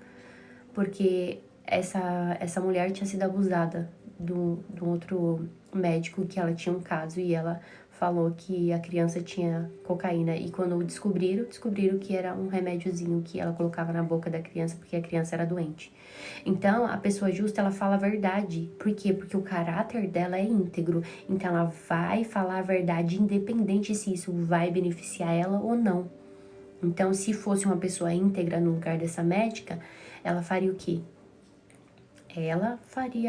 A: porque essa mulher tinha sido abusada do outro médico, que ela tinha um caso, e ela falou que a criança tinha cocaína, e quando descobriram que era um remédiozinho que ela colocava na boca da criança porque a criança era doente. Então, a pessoa justa, ela fala a verdade. Por quê? Porque o caráter dela é íntegro. Então, ela vai falar a verdade independente se isso vai beneficiar ela ou não. Então, se fosse uma pessoa íntegra no lugar dessa médica, ela faria o quê? Ela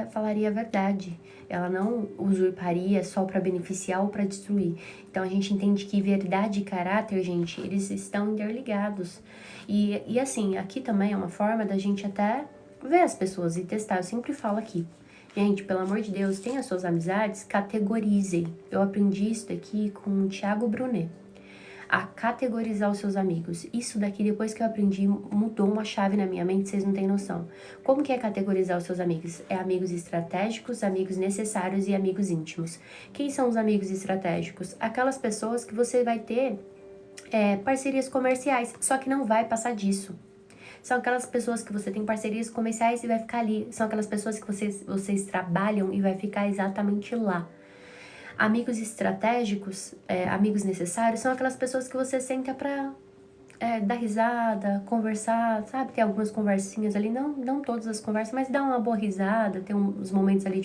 A: falaria a verdade. Ela não usurparia só para beneficiar ou para destruir. Então a gente entende que verdade e caráter, gente, eles estão interligados. E assim, aqui também é uma forma da gente até ver as pessoas e testar. Eu sempre falo aqui, gente, pelo amor de Deus, tenha suas amizades, categorizem. Eu aprendi isso daqui com o Thiago Brunet, a categorizar os seus amigos. Isso daqui, depois que eu aprendi, mudou uma chave na minha mente, vocês não têm noção. Como que é categorizar os seus amigos? É amigos estratégicos, amigos necessários e amigos íntimos. Quem são os amigos estratégicos? Aquelas pessoas que você vai ter parcerias comerciais, só que não vai passar disso. São aquelas pessoas que você tem parcerias comerciais e vai ficar ali. São aquelas pessoas que vocês trabalham e vai ficar exatamente lá. Amigos estratégicos, amigos necessários, são aquelas pessoas que você senta pra dar risada, conversar, sabe? Ter algumas conversinhas ali, não todas as conversas, mas dar uma boa risada, ter uns momentos ali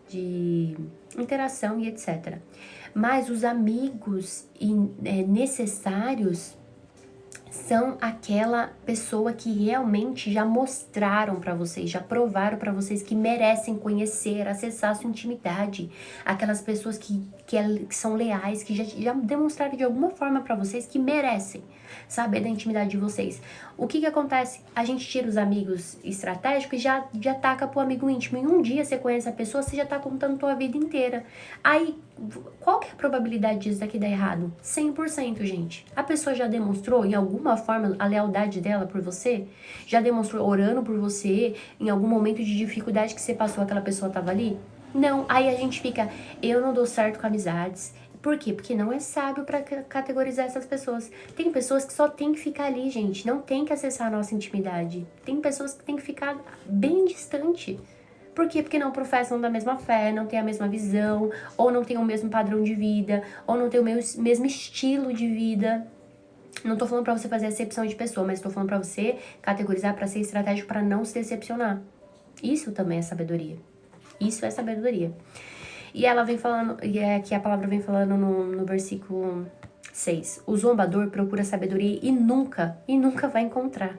A: de interação e etc. Mas os amigos necessários são aquela pessoa que realmente já mostraram pra vocês, já provaram pra vocês que merecem conhecer, acessar a sua intimidade. Aquelas pessoas que são leais, que já demonstraram de alguma forma pra vocês que merecem saber da intimidade de vocês. O que acontece? A gente tira os amigos estratégicos e já taca pro amigo íntimo. Em um dia você conhece a pessoa, você já tá contando tua vida inteira. Aí, qual que é a probabilidade disso daqui dar errado? 100%, gente. A pessoa já demonstrou em alguma forma a lealdade dela por você? Já demonstrou orando por você em algum momento de dificuldade que você passou, aquela pessoa tava ali? Não. Aí a gente fica, eu não dou certo com amizades. Por quê? Porque não é sábio pra categorizar essas pessoas. Tem pessoas que só tem que ficar ali, gente. Não tem que acessar a nossa intimidade. Tem pessoas que tem que ficar bem distante. Por quê? Porque não professam da mesma fé, não tem a mesma visão, ou não tem o mesmo padrão de vida, ou não tem o mesmo estilo de vida. Não tô falando pra você fazer acepção de pessoa, mas tô falando pra você categorizar, pra ser estratégico, pra não se decepcionar. Isso também é sabedoria. Isso é sabedoria. E ela vem falando, e é que a palavra vem falando no versículo 6. O zombador procura sabedoria e nunca vai encontrar.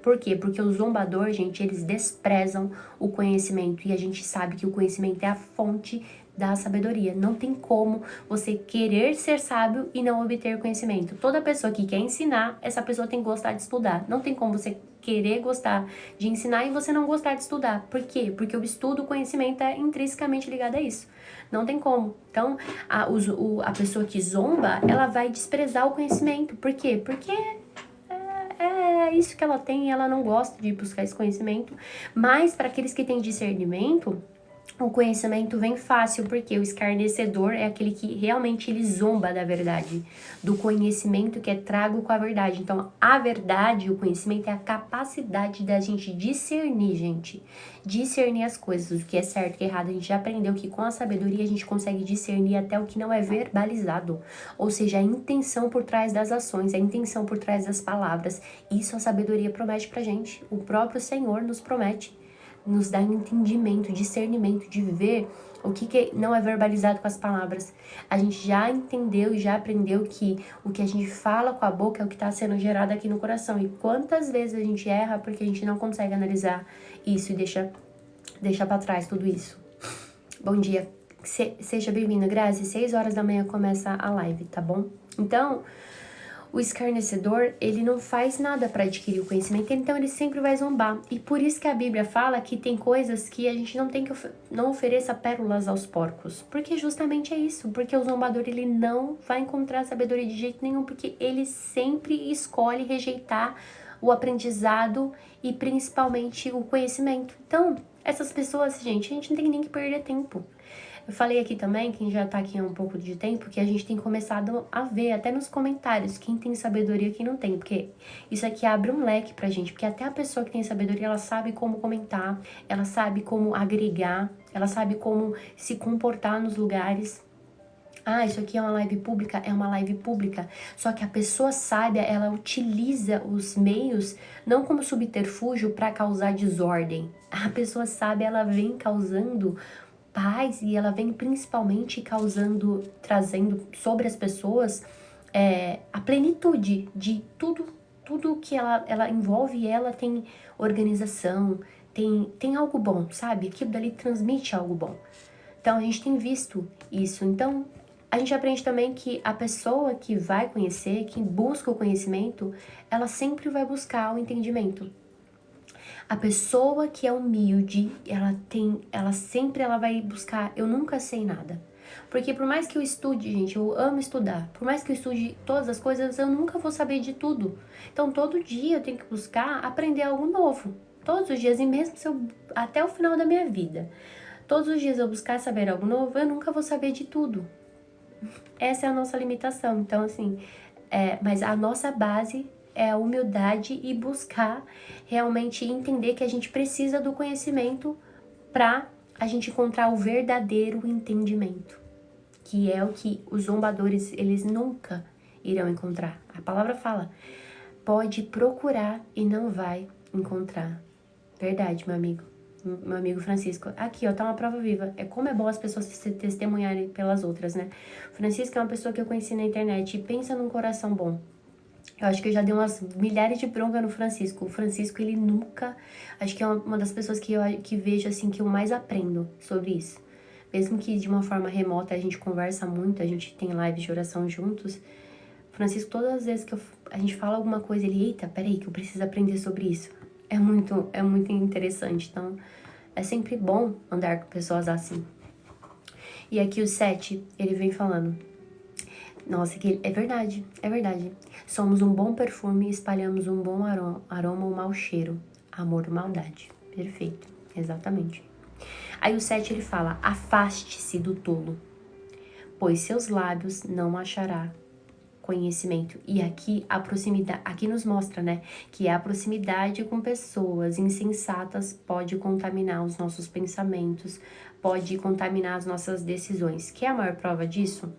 A: Por quê? Porque o zombador, gente, eles desprezam o conhecimento. E a gente sabe que o conhecimento é a fonte da sabedoria. Não tem como você querer ser sábio e não obter conhecimento. Toda pessoa que quer ensinar, essa pessoa tem que gostar de estudar. Não tem como você querer gostar de ensinar e você não gostar de estudar. Por quê? Porque o estudo, o conhecimento é intrinsecamente ligado a isso. Não tem como. Então, a pessoa que zomba, ela vai desprezar o conhecimento. Por quê? Porque é isso que ela tem e ela não gosta de buscar esse conhecimento. Mas para aqueles que têm discernimento, o conhecimento vem fácil, porque o escarnecedor é aquele que realmente ele zomba da verdade, do conhecimento que é trago com a verdade. Então, a verdade, o conhecimento é a capacidade da gente discernir, gente. Discernir as coisas, o que é certo e o que é errado. A gente já aprendeu que com a sabedoria a gente consegue discernir até o que não é verbalizado. Ou seja, a intenção por trás das ações, a intenção por trás das palavras. Isso a sabedoria promete pra gente. O próprio Senhor nos promete. Nos dá entendimento, discernimento de ver o que não é verbalizado com as palavras. A gente já entendeu e já aprendeu que o que a gente fala com a boca é o que está sendo gerado aqui no coração. E quantas vezes a gente erra porque a gente não consegue analisar isso e deixa para trás tudo isso. Bom dia, seja bem-vinda, Grazi. 6 horas da manhã começa a live, tá bom? Então, o escarnecedor, ele não faz nada para adquirir o conhecimento, então ele sempre vai zombar. E por isso que a Bíblia fala que tem coisas que a gente não tem que não ofereça pérolas aos porcos. Porque justamente é isso, porque o zombador ele não vai encontrar sabedoria de jeito nenhum, porque ele sempre escolhe rejeitar o aprendizado e principalmente o conhecimento. Então, essas pessoas, gente, a gente não tem nem que perder tempo. Eu falei aqui também, quem já tá aqui há um pouco de tempo, que a gente tem começado a ver, até nos comentários, quem tem sabedoria e quem não tem. Porque isso aqui abre um leque pra gente. Porque até a pessoa que tem sabedoria, ela sabe como comentar, ela sabe como agregar, ela sabe como se comportar nos lugares. Ah, isso aqui é uma live pública? É uma live pública. Só que a pessoa sábia, ela utiliza os meios não como subterfúgio para causar desordem. A pessoa sábia, ela vem causando paz e ela vem principalmente trazendo sobre as pessoas a plenitude de tudo que ela envolve. Ela tem organização, tem algo bom, sabe? Aquilo dali transmite algo bom. Então a gente tem visto isso. Então a gente aprende também que a pessoa que vai conhecer, que busca o conhecimento, ela sempre vai buscar o entendimento. A pessoa que é humilde, ela sempre vai buscar, eu nunca sei nada. Porque por mais que eu estude, gente, eu amo estudar. Por mais que eu estude todas as coisas, eu nunca vou saber de tudo. Então todo dia eu tenho que buscar aprender algo novo. Todos os dias, e mesmo se eu, até o final da minha vida. Todos os dias eu buscar saber algo novo, eu nunca vou saber de tudo. Essa é a nossa limitação. Então assim, mas a nossa base é a humildade e buscar realmente entender que a gente precisa do conhecimento para a gente encontrar o verdadeiro entendimento, que é o que os zombadores, eles nunca irão encontrar. A palavra fala, pode procurar e não vai encontrar. Verdade, meu amigo Francisco. Aqui, ó, tá uma prova viva. Como é bom as pessoas se testemunharem pelas outras, né? Francisco é uma pessoa que eu conheci na internet e pensa num coração bom. Eu acho que eu já dei umas milhares de bronca no Francisco. O Francisco, ele nunca... Acho que é uma das pessoas que vejo, assim, que eu mais aprendo sobre isso. Mesmo que de uma forma remota, a gente conversa muito, a gente tem lives de oração juntos. O Francisco, todas as vezes que a gente fala alguma coisa, ele... Eita, peraí, que eu preciso aprender sobre isso. É muito interessante. Então, é sempre bom andar com pessoas assim. E aqui o 7, ele vem falando... Nossa, que é verdade. Somos um bom perfume e espalhamos um bom aroma ou mau cheiro. Amor ou maldade. Perfeito, exatamente. Aí o 7 ele fala, afaste-se do tolo, pois seus lábios não achará conhecimento. E aqui a proximidade, aqui nos mostra, né, que a proximidade com pessoas insensatas pode contaminar os nossos pensamentos, pode contaminar as nossas decisões. Quer a maior prova disso?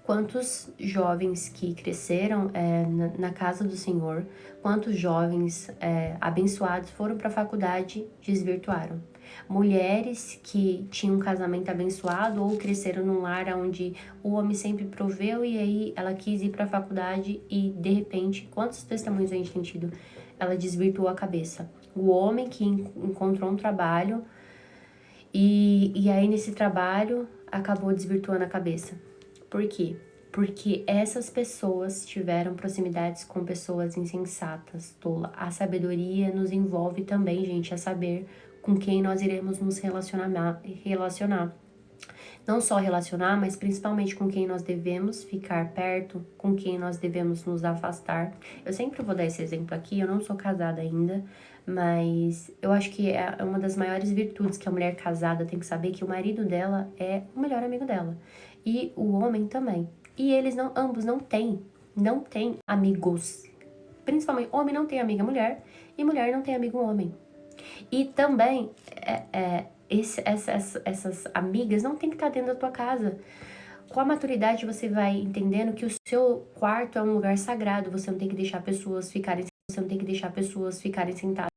A: quantos jovens que cresceram na casa do Senhor, quantos jovens abençoados foram para a faculdade e desvirtuaram. Mulheres que tinham um casamento abençoado ou cresceram num lar onde o homem sempre proveu e aí ela quis ir para a faculdade e de repente, quantos testemunhos a gente tem tido? Ela desvirtuou a cabeça. O homem que encontrou um trabalho e aí nesse trabalho acabou desvirtuando a cabeça. Por quê? Porque essas pessoas tiveram proximidades com pessoas insensatas, tola. A sabedoria nos envolve também, gente, a saber com quem nós iremos nos relacionar. Não só relacionar, mas principalmente com quem nós devemos ficar perto, com quem nós devemos nos afastar. Eu sempre vou dar esse exemplo aqui, eu não sou casada ainda, mas eu acho que é uma das maiores virtudes que a mulher casada tem que saber, que o marido dela é o melhor amigo dela. E o homem também. E eles ambos não têm amigos. Principalmente, homem não tem amiga mulher e mulher não tem amigo homem. E também, essas amigas não tem que estar dentro da tua casa. Com a maturidade, você vai entendendo que o seu quarto é um lugar sagrado. Você não tem que deixar pessoas ficarem sentadas,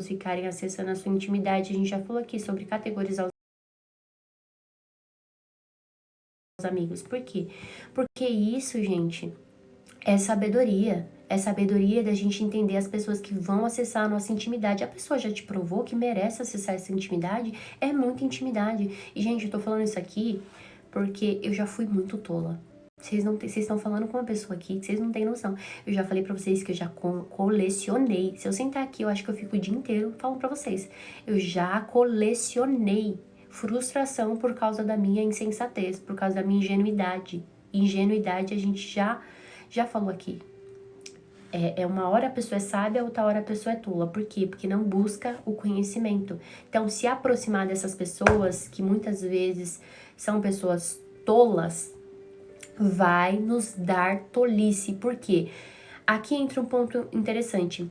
A: ficarem acessando a sua intimidade. A gente já falou aqui sobre categorizar os amigos. Por quê? Porque isso, gente, é sabedoria. É sabedoria da gente entender as pessoas que vão acessar a nossa intimidade. A pessoa já te provou que merece acessar essa intimidade? É muita intimidade. E, gente, eu tô falando isso aqui porque eu já fui muito tola. Vocês estão falando com uma pessoa aqui que vocês não têm noção. Eu já falei pra vocês que eu já colecionei. Se eu sentar aqui, eu acho que eu fico o dia inteiro falando pra vocês. Eu já colecionei frustração por causa da minha insensatez, por causa da minha ingenuidade. Ingenuidade a gente já falou aqui. Uma hora a pessoa é sábia, outra hora a pessoa é tola. Por quê? Porque não busca o conhecimento. Então, se aproximar dessas pessoas, que muitas vezes são pessoas tolas, vai nos dar tolice. Por quê? Aqui entra um ponto interessante.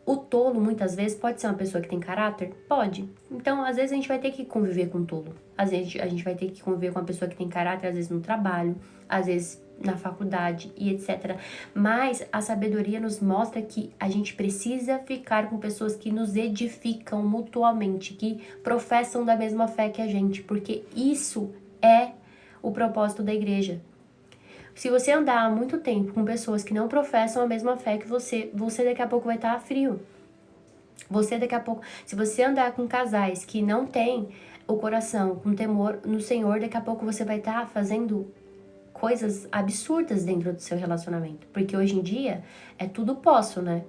A: O tolo, muitas vezes, pode ser uma pessoa que tem caráter? Pode. Então, às vezes, a gente vai ter que conviver com o tolo. Às vezes, a gente vai ter que conviver com uma pessoa que tem caráter, às vezes no trabalho, às vezes na faculdade e etc. Mas a sabedoria nos mostra que a gente precisa ficar com pessoas que nos edificam mutuamente, que professam da mesma fé que a gente, porque isso é o propósito da igreja. Se você andar há muito tempo com pessoas que não professam a mesma fé que você daqui a pouco vai estar frio. Você daqui a pouco, se você andar com casais que não têm o coração com temor no Senhor, daqui a pouco você vai estar fazendo coisas absurdas dentro do seu relacionamento. Porque hoje em dia é tudo posso, né?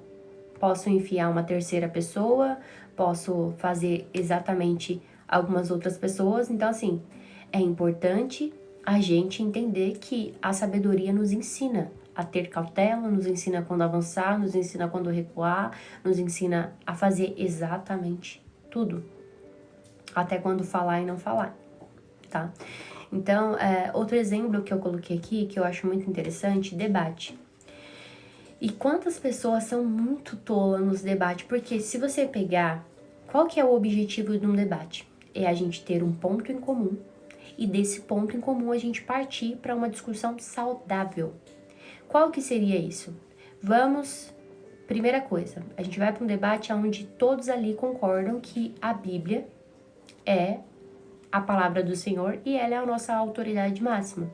A: Posso enfiar uma terceira pessoa, posso fazer exatamente algumas outras pessoas. Então, assim, é importante a gente entender que a sabedoria nos ensina a ter cautela, nos ensina quando avançar, nos ensina quando recuar, nos ensina a fazer exatamente tudo. Até quando falar e não falar, tá? Então, outro exemplo que eu coloquei aqui, que eu acho muito interessante, debate. E quantas pessoas são muito tolas nos debates? Porque se você pegar, qual que é o objetivo de um debate? É a gente ter um ponto em comum e desse ponto em comum a gente partir para uma discussão saudável. Qual que seria isso? Primeira coisa, a gente vai para um debate onde todos ali concordam que a Bíblia é a palavra do Senhor e ela é a nossa autoridade máxima.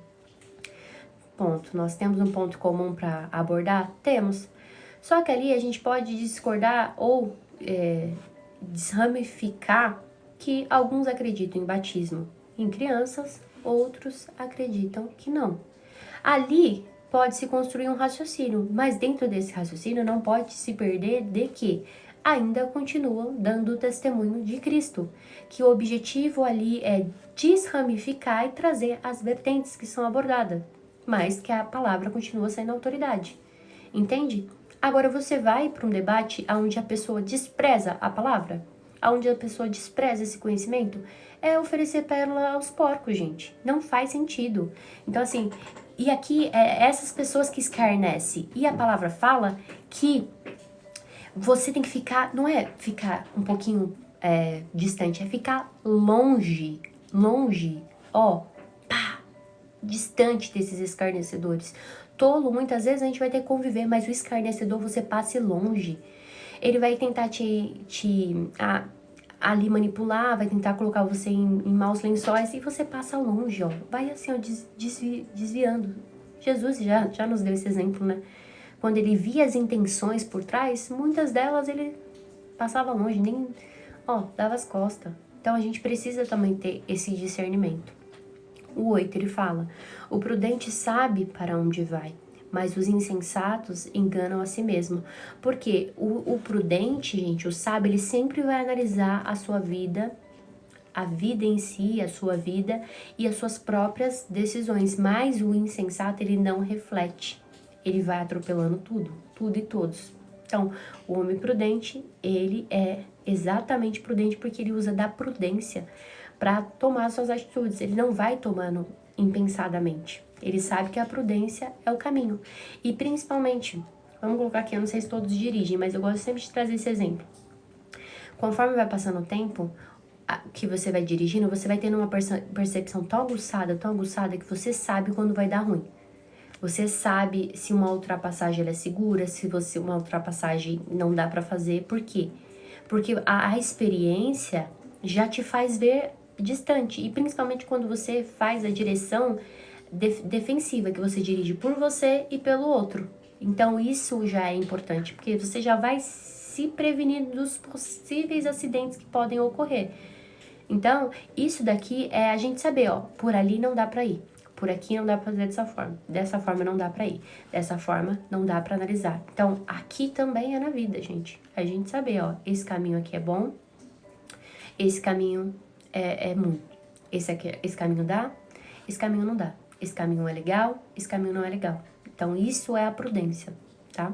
A: Ponto. Nós temos um ponto comum para abordar? Temos. Só que ali a gente pode discordar ou desramificar que alguns acreditam em batismo em crianças, outros acreditam que não. Ali pode-se construir um raciocínio, mas dentro desse raciocínio não pode se perder de que ainda continuam dando o testemunho de Cristo, que o objetivo ali é desramificar e trazer as vertentes que são abordadas, mas que a palavra continua sendo autoridade, entende? Agora você vai para um debate onde a pessoa despreza a palavra, onde a pessoa despreza esse conhecimento, é oferecer pérola aos porcos, gente, não faz sentido. Então assim, e aqui essas pessoas que escarnecem, e a palavra fala que você tem que ficar, não é ficar um pouquinho distante, é ficar longe, ó, pá, distante desses escarnecedores. Tolo, muitas vezes a gente vai ter que conviver, mas o escarnecedor você passe longe. Ele vai tentar ali manipular, vai tentar colocar você em maus lençóis e você passa longe, ó. Vai assim, ó, desviando. Jesus já nos deu esse exemplo, né? Quando ele via as intenções por trás, muitas delas ele passava longe, nem, ó, dava as costas. Então a gente precisa também ter esse discernimento. O 8, ele fala: o prudente sabe para onde vai, mas os insensatos enganam a si mesmo. Porque o prudente, gente, o sábio, ele sempre vai analisar a sua vida, a vida em si, a sua vida e as suas próprias decisões. Mas o insensato, ele não reflete. Ele vai atropelando tudo e todos. Então, o homem prudente, ele é exatamente prudente porque ele usa da prudência para tomar suas atitudes. Ele não vai tomando impensadamente. Ele sabe que a prudência é o caminho. E principalmente, vamos colocar aqui, eu não sei se todos dirigem, mas eu gosto sempre de trazer esse exemplo. Conforme vai passando o tempo que você vai dirigindo, você vai tendo uma percepção tão aguçada, que você sabe quando vai dar ruim. Você sabe se uma ultrapassagem ela é segura, se uma ultrapassagem não dá para fazer. Por quê? Porque a experiência já te faz ver distante. E principalmente quando você faz a direção defensiva, que você dirige por você e pelo outro. Então isso já é importante, porque você já vai se prevenir dos possíveis acidentes que podem ocorrer. Então, isso daqui é a gente saber, ó, por ali não dá pra ir. Por aqui não dá pra fazer dessa forma não dá pra ir, dessa forma não dá pra analisar. Então, aqui também é na vida, gente. A gente saber, ó, esse caminho aqui é bom, esse caminho é muito. Esse caminho dá, esse caminho não dá. Esse caminho é legal, esse caminho não é legal. Então, isso é a prudência, tá?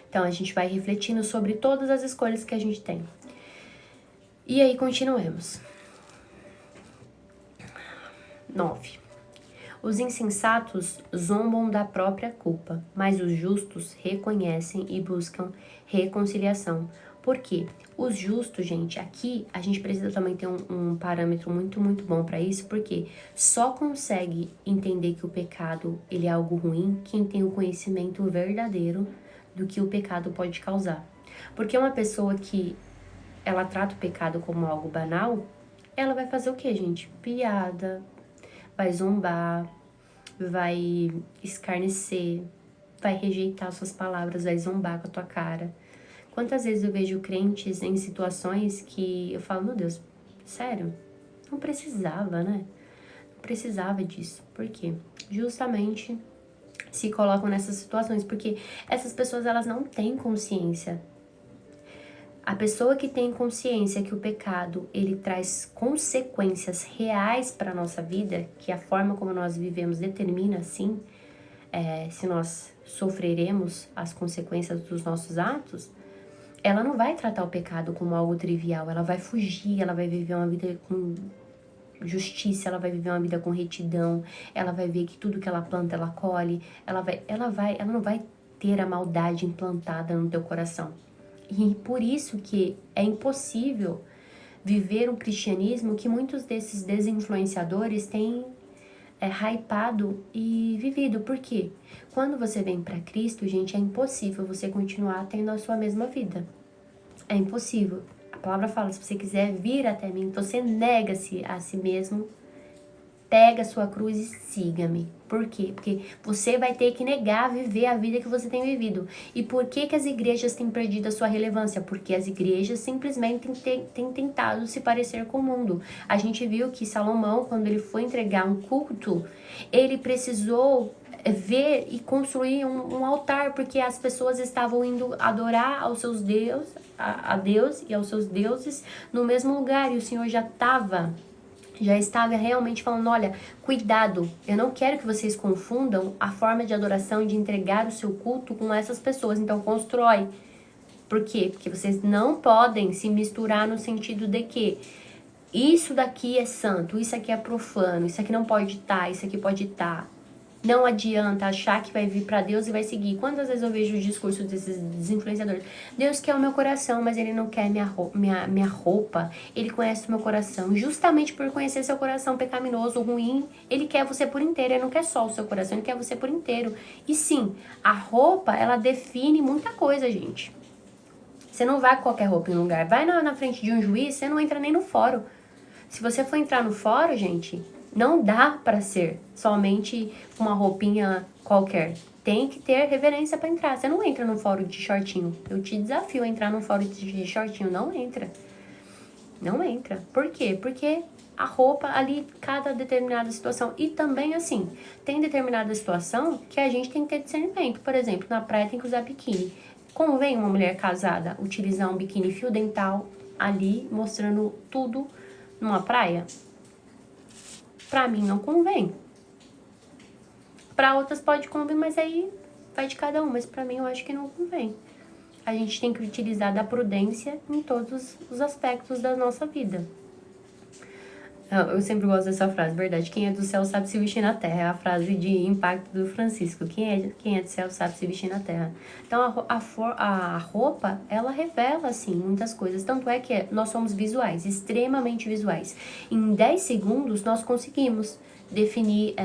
A: Então, a gente vai refletindo sobre todas as escolhas que a gente tem. E aí, continuemos. 9. Os insensatos zombam da própria culpa, mas os justos reconhecem e buscam reconciliação. Por quê? Os justos, gente, aqui a gente precisa também ter um parâmetro muito, muito bom para isso, porque só consegue entender que o pecado ele é algo ruim quem tem o conhecimento verdadeiro do que o pecado pode causar. Porque uma pessoa que ela trata o pecado como algo banal, ela vai fazer o quê, gente? Piada, vai zombar, vai escarnecer, vai rejeitar suas palavras, vai zombar com a tua cara. Quantas vezes eu vejo crentes em situações que eu falo, meu Deus, sério? Não precisava, né? Não precisava disso. Por quê? Justamente se colocam nessas situações, porque essas pessoas, elas não têm consciência. A pessoa que tem consciência que o pecado, ele traz consequências reais para a nossa vida, que a forma como nós vivemos determina, sim, se nós sofreremos as consequências dos nossos atos, ela não vai tratar o pecado como algo trivial, ela vai fugir, ela vai viver uma vida com justiça, ela vai viver uma vida com retidão, ela vai ver que tudo que ela planta, ela colhe, ela não vai ter a maldade implantada no teu coração. E por isso que é impossível viver um cristianismo que muitos desses desinfluenciadores têm hypado e vivido. Por quê? Quando você vem para Cristo, gente, é impossível você continuar tendo a sua mesma vida. É impossível. A palavra fala, se você quiser vir até mim, você nega-se a si mesmo, pega a sua cruz e siga-me. Por quê? Porque você vai ter que negar, viver a vida que você tem vivido. E por que as igrejas têm perdido a sua relevância? Porque as igrejas simplesmente têm tentado se parecer com o mundo. A gente viu que Salomão, quando ele foi entregar um culto, ele precisou ver e construir um altar, porque as pessoas estavam indo adorar aos seus deuses, a Deus e aos seus deuses no mesmo lugar. E o Senhor já estava realmente falando, olha, cuidado, eu não quero que vocês confundam a forma de adoração e de entregar o seu culto com essas pessoas, então constrói. Por quê? Porque vocês não podem se misturar no sentido de que isso daqui é santo, isso aqui é profano, isso aqui não pode estar, isso aqui pode estar. Não adianta achar que vai vir pra Deus e vai seguir. Quantas vezes eu vejo o discurso desses desinfluenciadores? Deus quer o meu coração, mas Ele não quer minha roupa. Ele conhece o meu coração. Justamente por conhecer seu coração pecaminoso, ruim, Ele quer você por inteiro. Ele não quer só o seu coração, Ele quer você por inteiro. E sim, a roupa, ela define muita coisa, gente. Você não vai com qualquer roupa em um lugar. Vai na frente de um juiz, você não entra nem no fórum. Se você for entrar no fórum, gente, não dá pra ser somente com uma roupinha qualquer. Tem que ter reverência pra entrar. Você não entra no fórum de shortinho. Eu te desafio a entrar no fórum de shortinho. Não entra. Não entra. Por quê? Porque a roupa ali, cada determinada situação. E também, assim, tem determinada situação que a gente tem que ter discernimento. Por exemplo, na praia tem que usar biquíni. Convém uma mulher casada utilizar um biquíni fio dental ali, mostrando tudo numa praia? Pra mim não convém. Pra outras pode convém, mas aí vai de cada um. Mas pra mim eu acho que não convém. A gente tem que utilizar da prudência em todos os aspectos da nossa vida. Eu sempre gosto dessa frase, verdade. Quem é do céu sabe se vestir na terra. É a frase de impacto do Francisco. Quem é do céu sabe se vestir na terra. Então, a roupa, ela revela, assim, muitas coisas. Tanto é que nós somos visuais, extremamente visuais. Em 10 segundos, nós conseguimos definir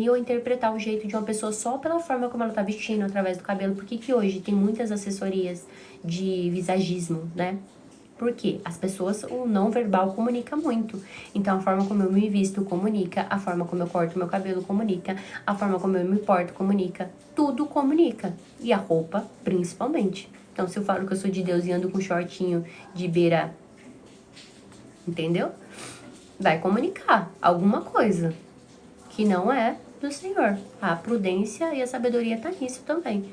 A: ou interpretar o jeito de uma pessoa só pela forma como ela tá vestindo, através do cabelo. Por que hoje tem muitas assessorias de visagismo, né? Porque as pessoas, o não verbal comunica muito. Então, a forma como eu me visto comunica, a forma como eu corto meu cabelo comunica, a forma como eu me porto comunica. Tudo comunica. E a roupa, principalmente. Então, se eu falo que eu sou de Deus e ando com shortinho de beira, entendeu? Vai comunicar alguma coisa que não é do Senhor. A prudência e a sabedoria tá nisso também.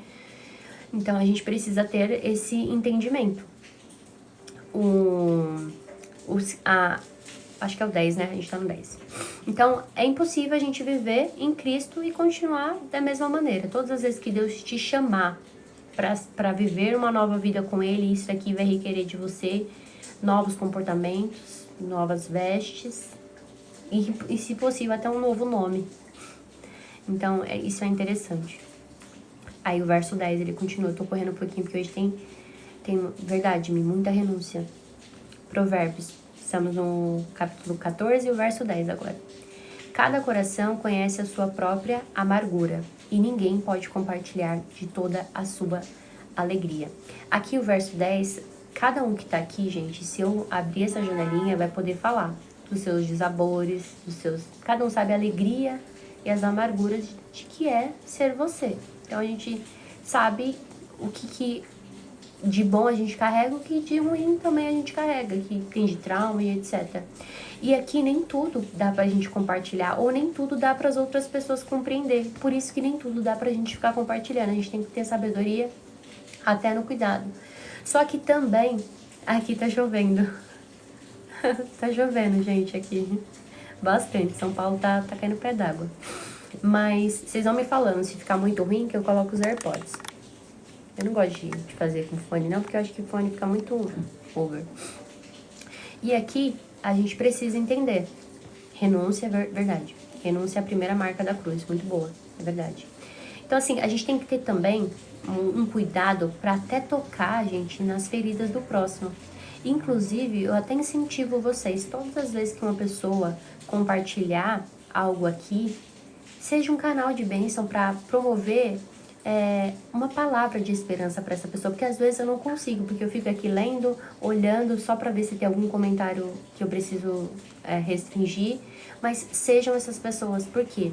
A: Então, a gente precisa ter esse entendimento. Acho que é o 10, né? A gente tá no 10. Então, é impossível a gente viver em Cristo e continuar da mesma maneira. Todas as vezes que Deus te chamar para viver uma nova vida com Ele, isso aqui vai requerer de você novos comportamentos, novas vestes e se possível, até um novo nome. Então, isso é interessante. Aí o verso 10, ele continua. Eu tô correndo um pouquinho, porque hoje tem verdade, muita renúncia. Provérbios, estamos no capítulo 14 e o verso 10 agora. Cada coração conhece a sua própria amargura e ninguém pode compartilhar de toda a sua alegria. Aqui o verso 10, cada um que tá aqui, gente, se eu abrir essa janelinha, vai poder falar dos seus desabores, cada um sabe a alegria e as amarguras de que é ser você. Então a gente sabe o que de bom a gente carrega, o que de ruim também a gente carrega, que tem de trauma e etc. E aqui nem tudo dá pra gente compartilhar, ou nem tudo dá para as outras pessoas compreender. Por isso que nem tudo dá pra gente ficar compartilhando. A gente tem que ter sabedoria até no cuidado. Só que também, aqui tá chovendo. Tá chovendo, gente, aqui. Bastante. São Paulo tá caindo pé d'água. Mas vocês vão me falando, se ficar muito ruim, que eu coloco os AirPods. Eu não gosto de fazer com fone, não, porque eu acho que o fone fica muito over. E aqui, a gente precisa entender. Renúncia é verdade. Renúncia é a primeira marca da cruz. Muito boa, é verdade. Então, assim, a gente tem que ter também um cuidado para até tocar, gente, nas feridas do próximo. Inclusive, eu até incentivo vocês, todas as vezes que uma pessoa compartilhar algo aqui, seja um canal de bênção para promover uma palavra de esperança para essa pessoa, porque às vezes eu não consigo, porque eu fico aqui lendo, olhando só para ver se tem algum comentário que eu preciso restringir, mas sejam essas pessoas, porque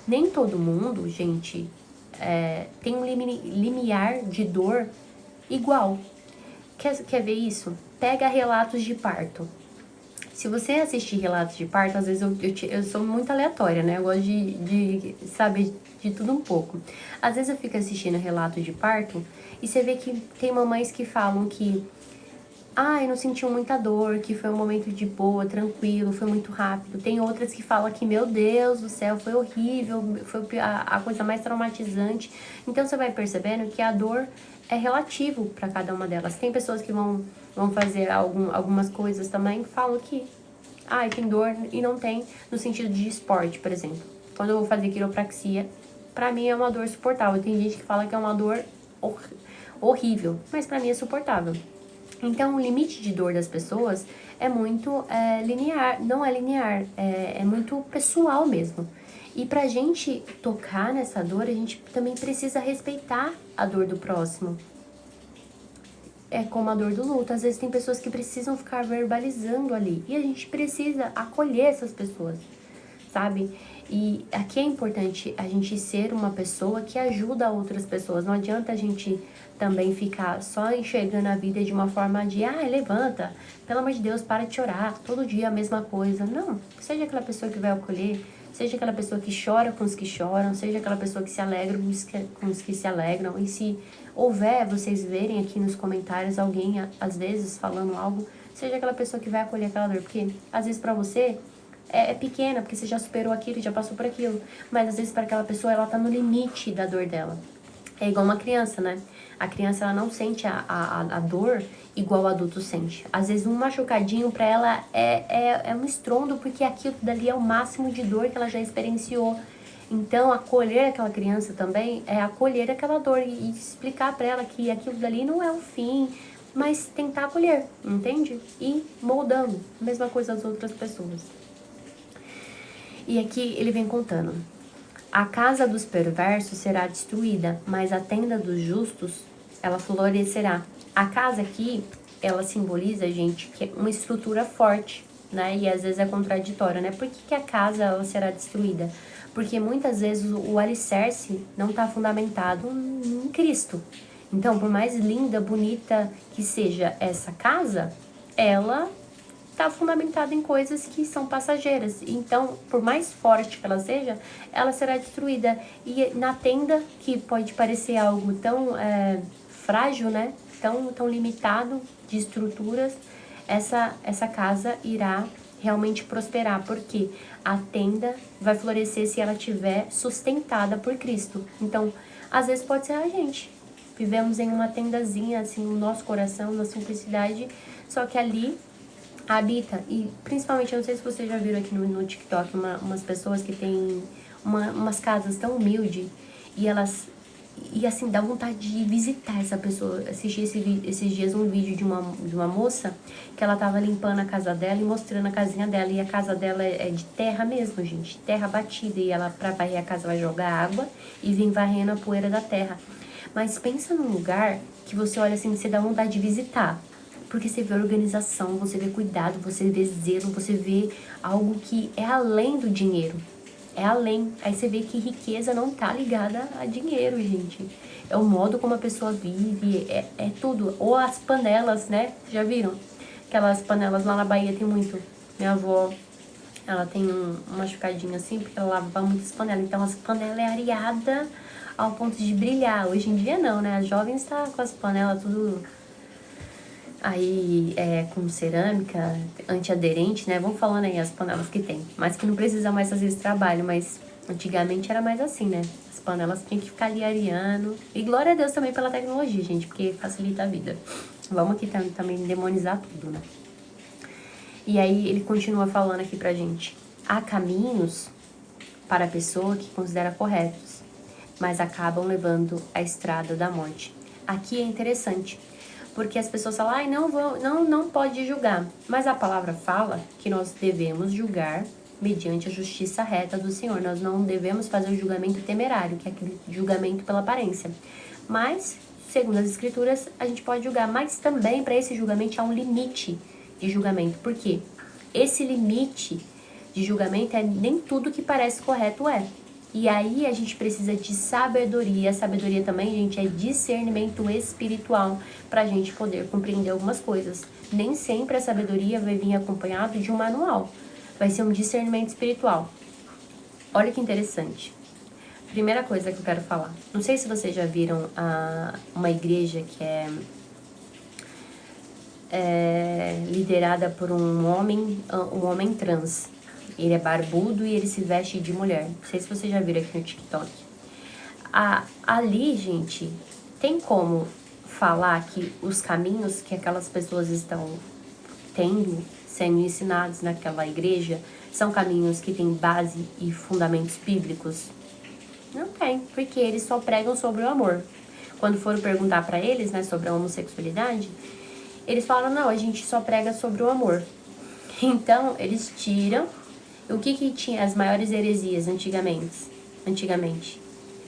A: nem todo mundo, gente, tem um limiar de dor igual. Quer ver isso? Pega relatos de parto. Se você assistir relatos de parto, às vezes eu sou muito aleatória, né? Eu gosto de saber de tudo um pouco. Às vezes eu fico assistindo relatos de parto e você vê que tem mamães que falam que eu não sentiu muita dor, que foi um momento de boa, tranquilo, foi muito rápido. Tem outras que falam que, meu Deus do céu, foi horrível, foi a coisa mais traumatizante. Então você vai percebendo que a dor é relativo para cada uma delas. Tem pessoas que vão fazer algumas coisas também que falam que tem dor e não tem no sentido de esporte, por exemplo. quando eu vou fazer quiropraxia, pra mim é uma dor suportável. Tem gente que fala que é uma dor horrível, mas pra mim é suportável. Então, o limite de dor das pessoas é muito linear, não é linear, é muito pessoal mesmo. E pra gente tocar nessa dor, a gente também precisa respeitar a dor do próximo. É como a dor do luto. Às vezes tem pessoas que precisam ficar verbalizando ali. E a gente precisa acolher essas pessoas, sabe? E aqui é importante a gente ser uma pessoa que ajuda outras pessoas. Não adianta a gente também ficar só enxergando a vida de uma forma de levanta, pelo amor de Deus, para de chorar, todo dia a mesma coisa. Não, seja aquela pessoa que vai acolher, seja aquela pessoa que chora com os que choram, seja aquela pessoa que se alegra com os que se alegram. E se houver, vocês verem aqui nos comentários alguém, às vezes, falando algo, seja aquela pessoa que vai acolher aquela dor. Porque, às vezes, pra você, é pequena, porque você já superou aquilo, já passou por aquilo. Mas, às vezes, para aquela pessoa, ela tá no limite da dor dela. É igual uma criança, né? A criança, ela não sente a dor igual o adulto sente. Às vezes, um machucadinho pra ela é um estrondo, porque aquilo dali é o máximo de dor que ela já experienciou. Então, acolher aquela criança também é acolher aquela dor e explicar pra ela que aquilo dali não é o fim, mas tentar acolher, entende? E moldando. Mesma coisa das outras pessoas. E aqui ele vem contando. A casa dos perversos será destruída, mas a tenda dos justos, ela florescerá. A casa aqui, ela simboliza, gente, que é uma estrutura forte, né? E às vezes é contraditória, né? Por que a casa ela será destruída? Porque muitas vezes o alicerce não está fundamentado em Cristo. Então, por mais linda, bonita que seja essa casa, ela está fundamentada em coisas que são passageiras. Então, por mais forte que ela seja, ela será destruída. E na tenda, que pode parecer algo tão frágil, né? Tão limitado de estruturas, essa casa irá realmente prosperar, porque a tenda vai florescer se ela estiver sustentada por Cristo. Então, às vezes pode ser a gente. Vivemos em uma tendazinha, assim, no nosso coração, na simplicidade, só que ali habita, e principalmente, eu não sei se vocês já viram aqui no TikTok, umas pessoas que têm umas casas tão humildes, e assim, dá vontade de visitar essa pessoa. Assisti esses dias um vídeo de uma moça, que ela tava limpando a casa dela e mostrando a casinha dela, e a casa dela é de terra mesmo, gente, terra batida, e ela, pra varrer a casa, vai jogar água e vem varrendo a poeira da terra. Mas pensa num lugar que você olha assim, você dá vontade de visitar. Porque você vê organização, você vê cuidado, você vê zelo, você vê algo que é além do dinheiro. É além. Aí você vê que riqueza não tá ligada a dinheiro, gente. É o modo como a pessoa vive, é tudo. Ou as panelas, né? Já viram? Aquelas panelas lá na Bahia tem muito. Minha avó, ela tem um machucadinho assim, porque ela lava muitas panelas. Então as panelas é areada ao ponto de brilhar. Hoje em dia não, né? As jovens tá com as panelas tudo aí com cerâmica, antiaderente, né? Vamos falando aí as panelas que tem. Mas que não precisa mais fazer esse trabalho, mas antigamente era mais assim, né? As panelas tinham que ficar ali areando. E glória a Deus também pela tecnologia, gente, porque facilita a vida. Vamos aqui também demonizar tudo, né? E aí ele continua falando aqui pra gente. Há caminhos para a pessoa que considera corretos, mas acabam levando à estrada da morte. Aqui é interessante, porque as pessoas falam, não pode julgar. Mas a palavra fala que nós devemos julgar mediante a justiça reta do Senhor. Nós não devemos fazer o julgamento temerário, que é aquele julgamento pela aparência. Mas, segundo as escrituras, a gente pode julgar. Mas também, para esse julgamento, há um limite de julgamento. Por quê? Esse limite de julgamento nem tudo que parece correto é. E aí a gente precisa de sabedoria. A sabedoria também, gente, é discernimento espiritual pra gente poder compreender algumas coisas. Nem sempre a sabedoria vai vir acompanhado de um manual. Vai ser um discernimento espiritual. Olha que interessante. Primeira coisa que eu quero falar. Não sei se vocês já viram uma igreja que é liderada por um homem trans. Ele é barbudo e ele se veste de mulher. Não sei se vocês já viram aqui no TikTok. Ali, gente, tem como falar que os caminhos que aquelas pessoas estão tendo sendo ensinados naquela igreja são caminhos que têm base e fundamentos bíblicos? Não tem, porque eles só pregam sobre o amor. Quando foram perguntar para eles, né, sobre a homossexualidade, eles falam, não, a gente só prega sobre o amor. Então, eles tiram o que tinha as maiores heresias antigamente.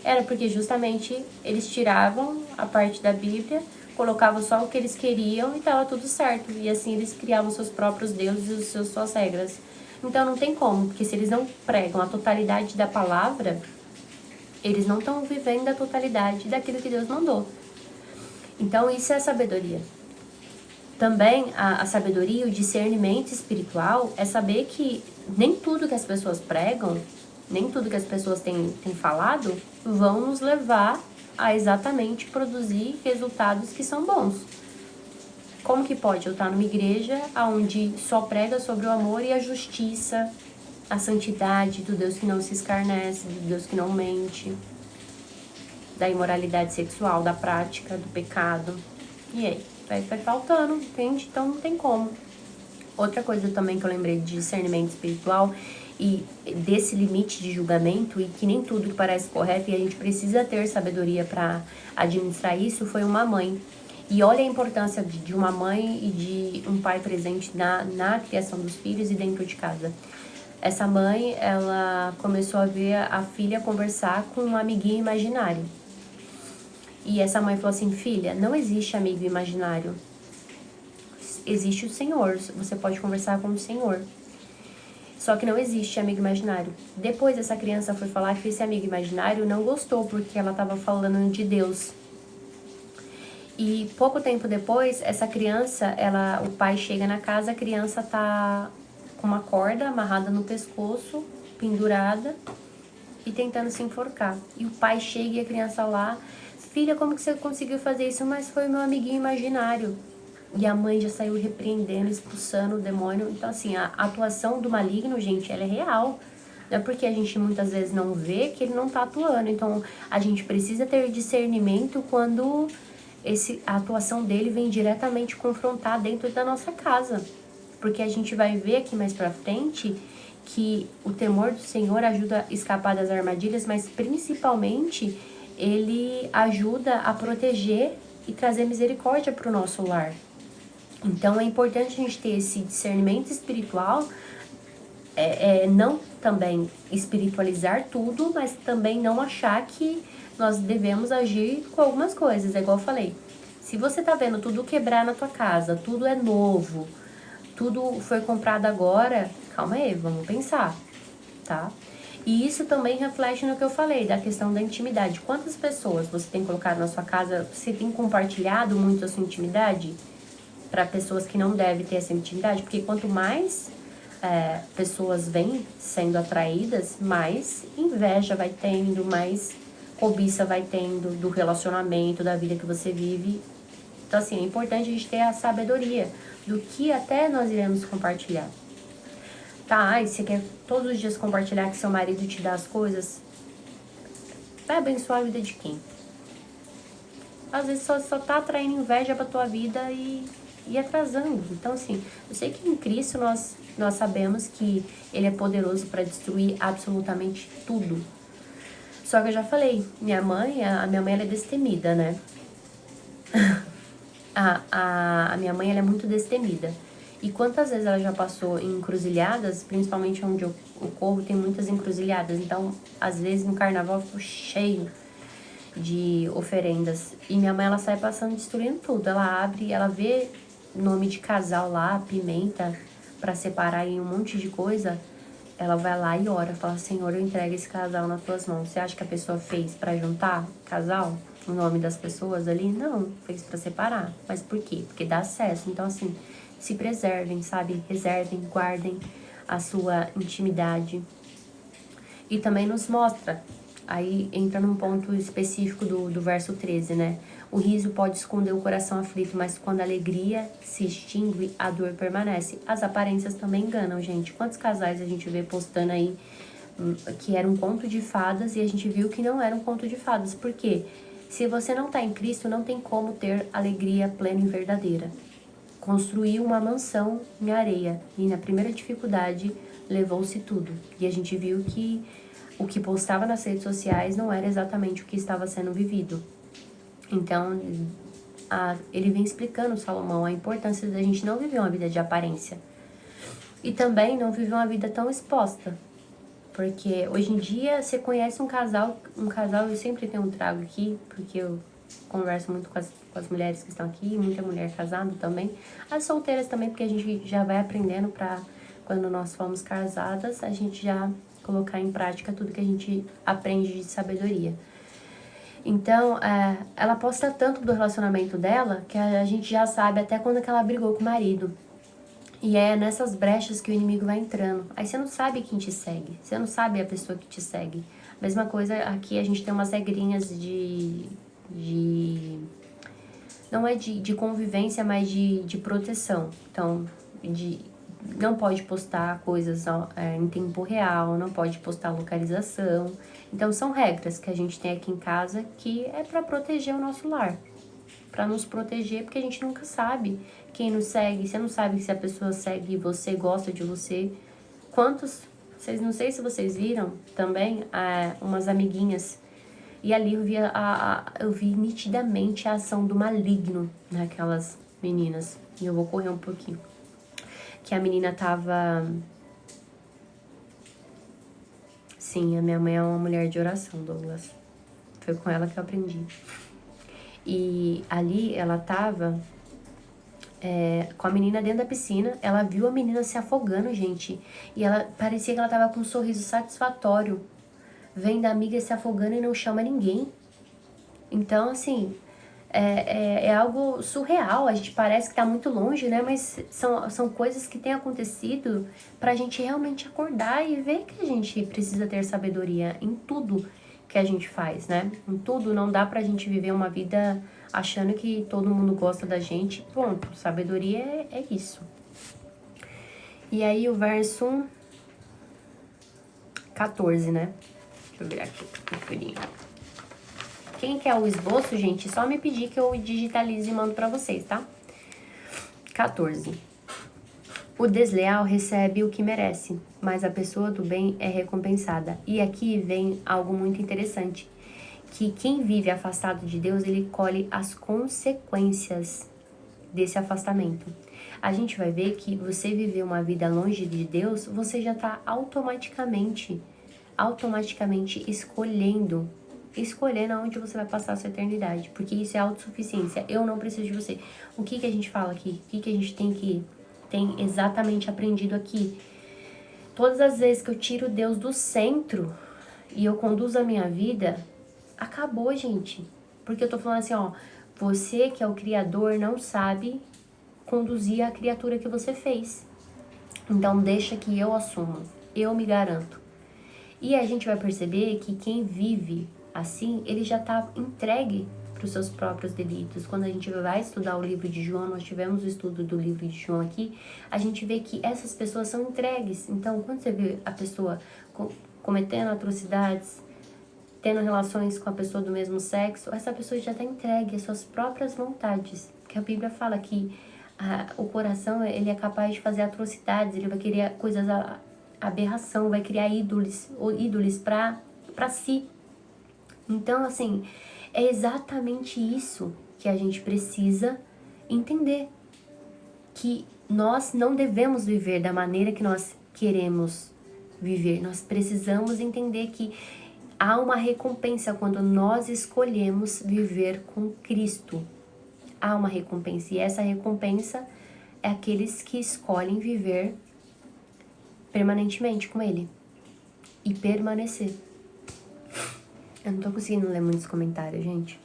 A: Era porque justamente eles tiravam a parte da Bíblia, colocavam só o que eles queriam e estava tudo certo. E assim eles criavam seus próprios deuses e suas regras. Então não tem como, porque se eles não pregam a totalidade da palavra, eles não estão vivendo a totalidade daquilo que Deus mandou. Então isso é sabedoria. Também a sabedoria, o discernimento espiritual é saber que nem tudo que as pessoas pregam, nem tudo que as pessoas têm falado, vão nos levar a exatamente produzir resultados que são bons. Como que pode eu estar numa igreja onde só prega sobre o amor e a justiça, a santidade, do Deus que não se escarnece, do Deus que não mente, da imoralidade sexual, da prática, do pecado? E aí? Vai faltando, entende? Então não tem como. Outra coisa também que eu lembrei de discernimento espiritual e desse limite de julgamento, e que nem tudo que parece correto e a gente precisa ter sabedoria para administrar isso, foi uma mãe. E olha a importância de uma mãe e de um pai presente na criação dos filhos e dentro de casa. Essa mãe, ela começou a ver a filha conversar com um amiguinho imaginário. E essa mãe falou assim, filha, não existe amigo imaginário. Existe o Senhor, você pode conversar com o Senhor. Só que não existe amigo imaginário. Depois essa criança foi falar que esse amigo imaginário não gostou, porque ela estava falando de Deus. E pouco tempo depois, essa criança, o pai chega na casa, a criança tá com uma corda amarrada no pescoço, pendurada e tentando se enforcar. E o pai chega e a criança lá, filha, como que você conseguiu fazer isso? Mas foi meu amiguinho imaginário. E a mãe já saiu repreendendo, expulsando o demônio. Então, assim, a atuação do maligno, gente, ela é real. Não é porque a gente muitas vezes não vê que ele não tá atuando. Então, a gente precisa ter discernimento quando a atuação dele vem diretamente confrontar dentro da nossa casa. Porque a gente vai ver aqui mais pra frente que o temor do Senhor ajuda a escapar das armadilhas, mas principalmente ele ajuda a proteger e trazer misericórdia para o nosso lar. Então é importante a gente ter esse discernimento espiritual, não também espiritualizar tudo, mas também não achar que nós devemos agir com algumas coisas. É igual eu falei, se você tá vendo tudo quebrar na tua casa, tudo é novo, tudo foi comprado agora, calma aí, vamos pensar, tá? E isso também reflete no que eu falei, da questão da intimidade. Quantas pessoas você tem colocado na sua casa, você tem compartilhado muito a sua intimidade para pessoas que não devem ter essa intimidade? Porque quanto mais pessoas vêm sendo atraídas, mais inveja vai tendo, mais cobiça vai tendo do relacionamento, da vida que você vive. Então, assim, é importante a gente ter a sabedoria do que até nós iremos compartilhar. Tá, e você quer todos os dias compartilhar que seu marido te dá as coisas? Vai abençoar a vida de quem? Às vezes só tá atraindo inveja pra tua vida e atrasando. Então, assim, eu sei que em Cristo nós sabemos que Ele é poderoso para destruir absolutamente tudo. Só que eu já falei, a minha mãe ela é destemida, né? A minha mãe, ela é muito destemida. E quantas vezes ela já passou em encruzilhadas, principalmente onde eu corro, tem muitas encruzilhadas. Então, às vezes, no carnaval, eu fico cheio de oferendas. E minha mãe, ela sai passando, destruindo tudo. Ela abre, ela vê nome de casal lá, pimenta, pra separar em um monte de coisa. Ela vai lá e ora, fala, Senhor, eu entrego esse casal nas tuas mãos. Você acha que a pessoa fez pra juntar casal? O nome das pessoas ali? Não, fez pra separar. Mas por quê? Porque dá acesso. Então, assim, se preservem, sabe? Reservem, guardem a sua intimidade. E também nos mostra, aí entra num ponto específico do verso 13, né? O riso pode esconder o coração aflito, mas quando a alegria se extingue, a dor permanece. As aparências também enganam, gente. Quantos casais a gente vê postando aí que era um conto de fadas e a gente viu que não era um conto de fadas? Por quê? Se você não tá em Cristo, não tem como ter alegria plena e verdadeira. construiu uma mansão em areia. E na primeira dificuldade, levou-se tudo. E a gente viu que o que postava nas redes sociais não era exatamente o que estava sendo vivido. Então, ele vem explicando, Salomão, a importância da gente não viver uma vida de aparência. E também não viver uma vida tão exposta. Porque hoje em dia, você conhece um casal, eu sempre tenho um trago aqui, porque eu converso muito com as mulheres que estão aqui, muita mulher casada também. As solteiras também, porque a gente já vai aprendendo pra, quando nós formos casadas, a gente já colocar em prática tudo que a gente aprende de sabedoria. Então, ela posta tanto do relacionamento dela, que a gente já sabe até quando que ela brigou com o marido. E é nessas brechas que o inimigo vai entrando. Aí você não sabe quem te segue. Você não sabe a pessoa que te segue. Mesma coisa aqui, a gente tem umas regrinhas não é de convivência, mas de proteção. Então, não pode postar coisas em tempo real, não pode postar localização. Então, são regras que a gente tem aqui em casa que é para proteger o nosso lar. Para nos proteger, porque a gente nunca sabe quem nos segue. Você não sabe se a pessoa segue você, gosta de você. Não sei se vocês viram também, umas amiguinhas. E ali eu vi nitidamente a ação do maligno naquelas meninas. E eu vou correr um pouquinho. Que a menina tava... Sim, a minha mãe é uma mulher de oração, Douglas. Foi com ela que eu aprendi. E ali ela tava com a menina dentro da piscina. Ela viu a menina se afogando, gente. E ela parecia que ela tava com um sorriso satisfatório. Vendo a amiga se afogando e não chama ninguém. Então, assim, é algo surreal. A gente parece que tá muito longe, né? Mas são coisas que têm acontecido pra gente realmente acordar e ver que a gente precisa ter sabedoria em tudo que a gente faz, né? Em tudo, não dá pra gente viver uma vida achando que todo mundo gosta da gente. Ponto. Sabedoria é isso. E aí o verso 14, né? Deixa eu virar aqui um furinho. Quem quer o esboço, gente, só me pedir que eu digitalize e mando pra vocês, tá? 14. O desleal recebe o que merece, mas a pessoa do bem é recompensada. E aqui vem algo muito interessante, que quem vive afastado de Deus, ele colhe as consequências desse afastamento. A gente vai ver que você viver uma vida longe de Deus, você já está automaticamente escolhendo aonde você vai passar a sua eternidade, porque isso é autossuficiência. Eu não preciso de você. O que a gente fala aqui? O que a gente tem exatamente aprendido aqui? Todas as vezes que eu tiro Deus do centro e eu conduzo a minha vida, acabou, gente. Porque eu tô falando assim, ó, você que é o criador não sabe conduzir a criatura que você fez. Então deixa que eu assumo, eu me garanto. E a gente vai perceber que quem vive assim, ele já tá entregue para os seus próprios delitos. Quando a gente vai estudar o livro de João, nós tivemos o estudo do livro de João aqui, a gente vê que essas pessoas são entregues. Então, quando você vê a pessoa cometendo atrocidades, tendo relações com a pessoa do mesmo sexo, essa pessoa já está entregue às suas próprias vontades. Porque a Bíblia fala que o coração, ele é capaz de fazer atrocidades, ele vai querer coisas, aberração, vai criar ídolos para si. Então, assim, é exatamente isso que a gente precisa entender. Que nós não devemos viver da maneira que nós queremos viver. Nós precisamos entender que há uma recompensa quando nós escolhemos viver com Cristo. Há uma recompensa. E essa recompensa é aqueles que escolhem viver permanentemente com Ele. E permanecer. Eu não tô conseguindo ler muitos comentários, gente.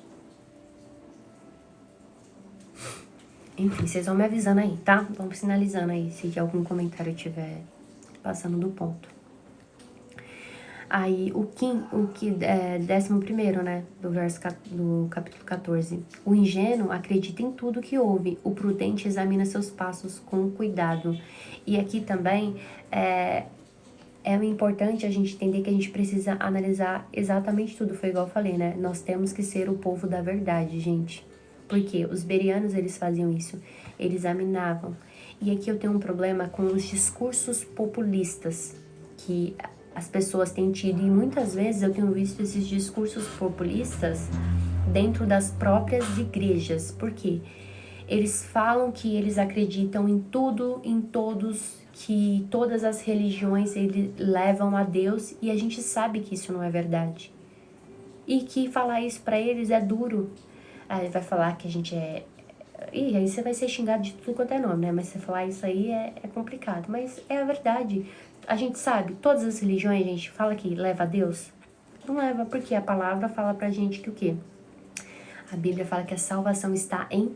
A: Enfim, vocês vão me avisando aí, tá? Vão me sinalizando aí se algum comentário estiver passando do ponto. Aí, o 11º, né, do capítulo 14. O ingênuo acredita em tudo que ouve, o prudente examina seus passos com cuidado. E aqui também é importante a gente entender que a gente precisa analisar exatamente tudo. Foi igual eu falei, né? Nós temos que ser o povo da verdade, gente. Porque os berianos, eles faziam isso. Eles aminavam. E aqui eu tenho um problema com os discursos populistas que as pessoas têm tido. E muitas vezes eu tenho visto esses discursos populistas dentro das próprias igrejas. Por quê? Eles falam que eles acreditam em tudo, em todos, que todas as religiões eles levam a Deus, e a gente sabe que isso não é verdade. E que falar isso pra eles é duro. Aí vai falar que a gente é... Ih, aí você vai ser xingado de tudo quanto é nome, né? Mas você falar isso aí é complicado. Mas é a verdade. A gente sabe, todas as religiões, a gente fala que leva a Deus. Não leva, porque a palavra fala pra gente que o quê? A Bíblia fala que a salvação está em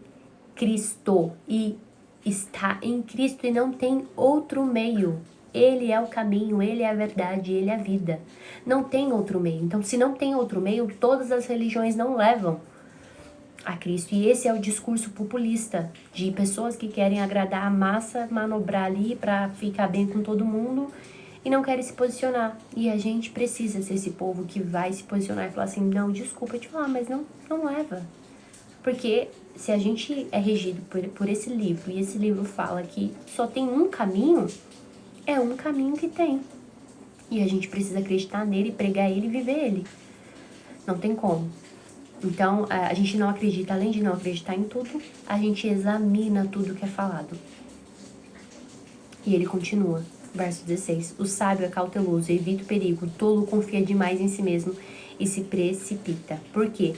A: Cristo. E está em Cristo e não tem outro meio. Ele é o caminho, ele é a verdade, ele é a vida. Não tem outro meio. Então, se não tem outro meio, todas as religiões não levam a Cristo. E esse é o discurso populista de pessoas que querem agradar a massa, manobrar ali para ficar bem com todo mundo e não querem se posicionar. E a gente precisa ser esse povo que vai se posicionar e falar assim, não, desculpa te falar, mas não leva. Porque se a gente é regido por esse livro, e esse livro fala que só tem um caminho, é um caminho que tem. E a gente precisa acreditar nele, pregar ele e viver ele. Não tem como. Então, a gente não acredita, além de não acreditar em tudo, a gente examina tudo que é falado. E ele continua, verso 16. O sábio é cauteloso, evita o perigo, o tolo confia demais em si mesmo e se precipita. Por quê?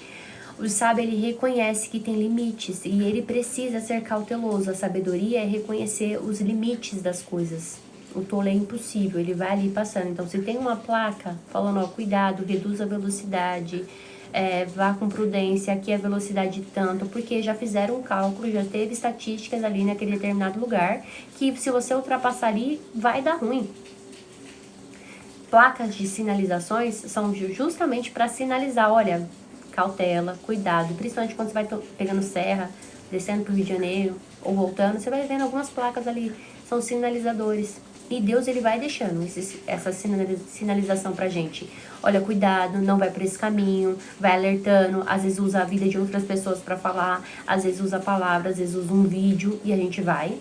A: O sábio, ele reconhece que tem limites e ele precisa ser cauteloso. A sabedoria é reconhecer os limites das coisas. O tolo é impossível, ele vai ali passando. Então, se tem uma placa falando, ó, cuidado, reduz a velocidade, vá com prudência, aqui é a velocidade tanto, porque já fizeram um cálculo, já teve estatísticas ali naquele determinado lugar, que se você ultrapassar ali, vai dar ruim. Placas de sinalizações são justamente para sinalizar, olha, cautela, cuidado, principalmente quando você vai pegando serra, descendo para o Rio de Janeiro, ou voltando, você vai vendo algumas placas ali, são sinalizadores. E Deus, ele vai deixando essa sinalização pra gente. Olha, cuidado, não vai por esse caminho, vai alertando, às vezes usa a vida de outras pessoas pra falar, às vezes usa a palavra, às vezes usa um vídeo, e a gente vai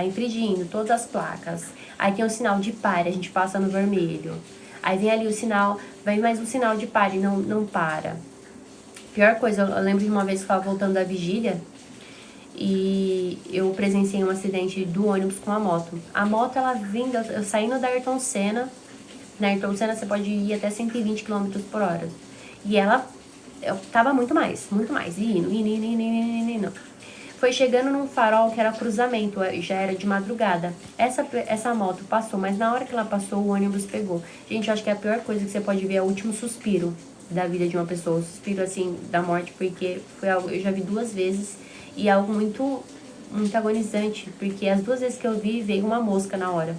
A: infringindo todas as placas. Aí tem o sinal de pare, a gente passa no vermelho. Aí vem ali o sinal, vem mais um sinal de pare, não para. Pior coisa, eu lembro de uma vez que eu estava voltando da vigília, e eu presenciei um acidente do ônibus com a moto. A moto, ela vindo, eu saindo da Ayrton Senna. Na Ayrton Senna você pode ir até 120 km por hora. E ela, eu tava muito mais, e indo. Foi chegando num farol que era cruzamento, já era de madrugada. Essa moto passou, mas na hora que ela passou, o ônibus pegou. Gente, eu acho que a pior coisa que você pode ver é o último suspiro da vida de uma pessoa. O suspiro, assim, da morte, porque foi algo, eu já vi 2 vezes. E algo muito agonizante, porque as 2 vezes que eu vi, veio uma mosca na hora.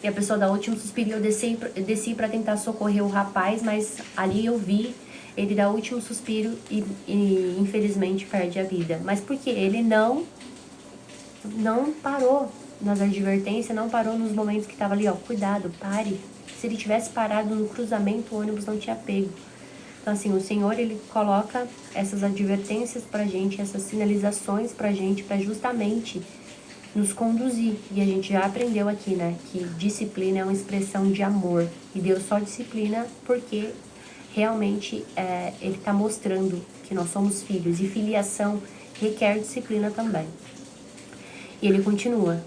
A: E a pessoa dá o último suspiro, eu desci pra tentar socorrer o rapaz, mas ali eu vi ele dar o último suspiro e infelizmente perde a vida. Mas porque ele não parou nas advertências, não parou nos momentos que tava ali, ó, cuidado, pare. Se ele tivesse parado no cruzamento, o ônibus não tinha pego. Então, assim, o Senhor, ele coloca essas advertências pra gente, essas sinalizações pra gente, pra justamente nos conduzir. E a gente já aprendeu aqui, né, que disciplina é uma expressão de amor. E Deus só disciplina porque realmente ele tá mostrando que nós somos filhos. E filiação requer disciplina também. E ele continua.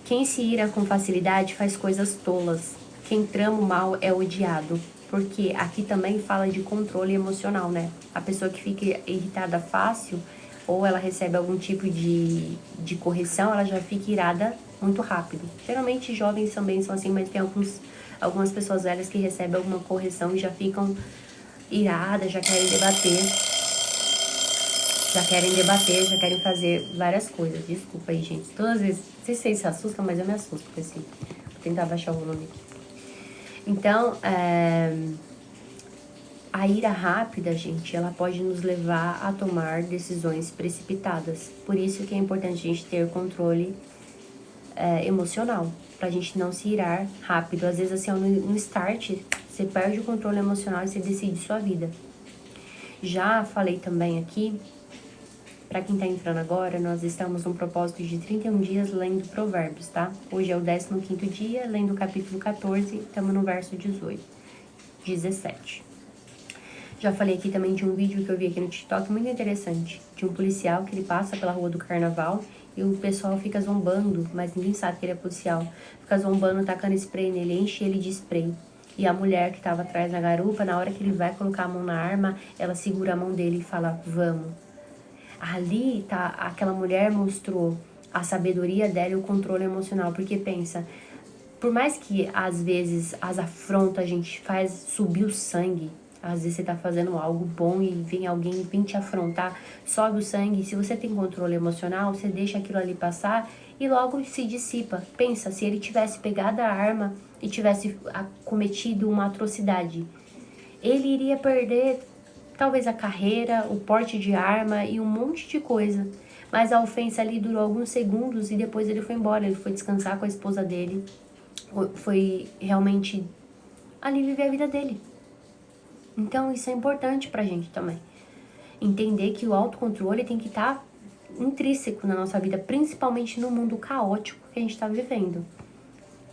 A: Quem se ira com facilidade faz coisas tolas. Quem trama o mal é odiado. Porque aqui também fala de controle emocional, né? A pessoa que fica irritada fácil, ou ela recebe algum tipo de correção, ela já fica irada muito rápido. Geralmente jovens também são assim, mas tem algumas pessoas velhas que recebem alguma correção e já ficam iradas, já querem debater, já querem fazer várias coisas. Desculpa aí, gente. Todas as vezes, não sei se vocês se assustam, mas eu me assusto, porque assim, vou tentar baixar o volume aqui. Então, a ira rápida, gente, ela pode nos levar a tomar decisões precipitadas. Por isso que é importante a gente ter controle emocional, pra gente não se irar rápido. Às vezes, assim, no start, você perde o controle emocional e você decide sua vida. Já falei também aqui, para quem tá entrando agora, nós estamos num propósito de 31 dias lendo Provérbios, tá? Hoje é o 15º dia, lendo o capítulo 14, estamos no verso 17. Já falei aqui também de um vídeo que eu vi aqui no TikTok muito interessante, de um policial que ele passa pela rua do Carnaval e o pessoal fica zombando, mas ninguém sabe que ele é policial. Fica zombando, tacando spray nele, enche ele de spray. E a mulher que tava atrás na garupa, na hora que ele vai colocar a mão na arma, ela segura a mão dele e fala, vamos. Ali, tá, aquela mulher mostrou a sabedoria dela e o controle emocional, porque pensa, por mais que às vezes as afrontas a gente faz subir o sangue, às vezes você tá fazendo algo bom e vem alguém vir te afrontar, sobe o sangue. Se você tem controle emocional, você deixa aquilo ali passar e logo se dissipa. Pensa, se ele tivesse pegado a arma e tivesse cometido uma atrocidade, ele iria perder talvez a carreira, o porte de arma e um monte de coisa. Mas a ofensa ali durou alguns segundos e depois ele foi embora, ele foi descansar com a esposa dele. Foi realmente ali viver a vida dele. Então isso é importante pra gente também. Entender que o autocontrole tem que estar intrínseco na nossa vida, principalmente no mundo caótico que a gente tá vivendo.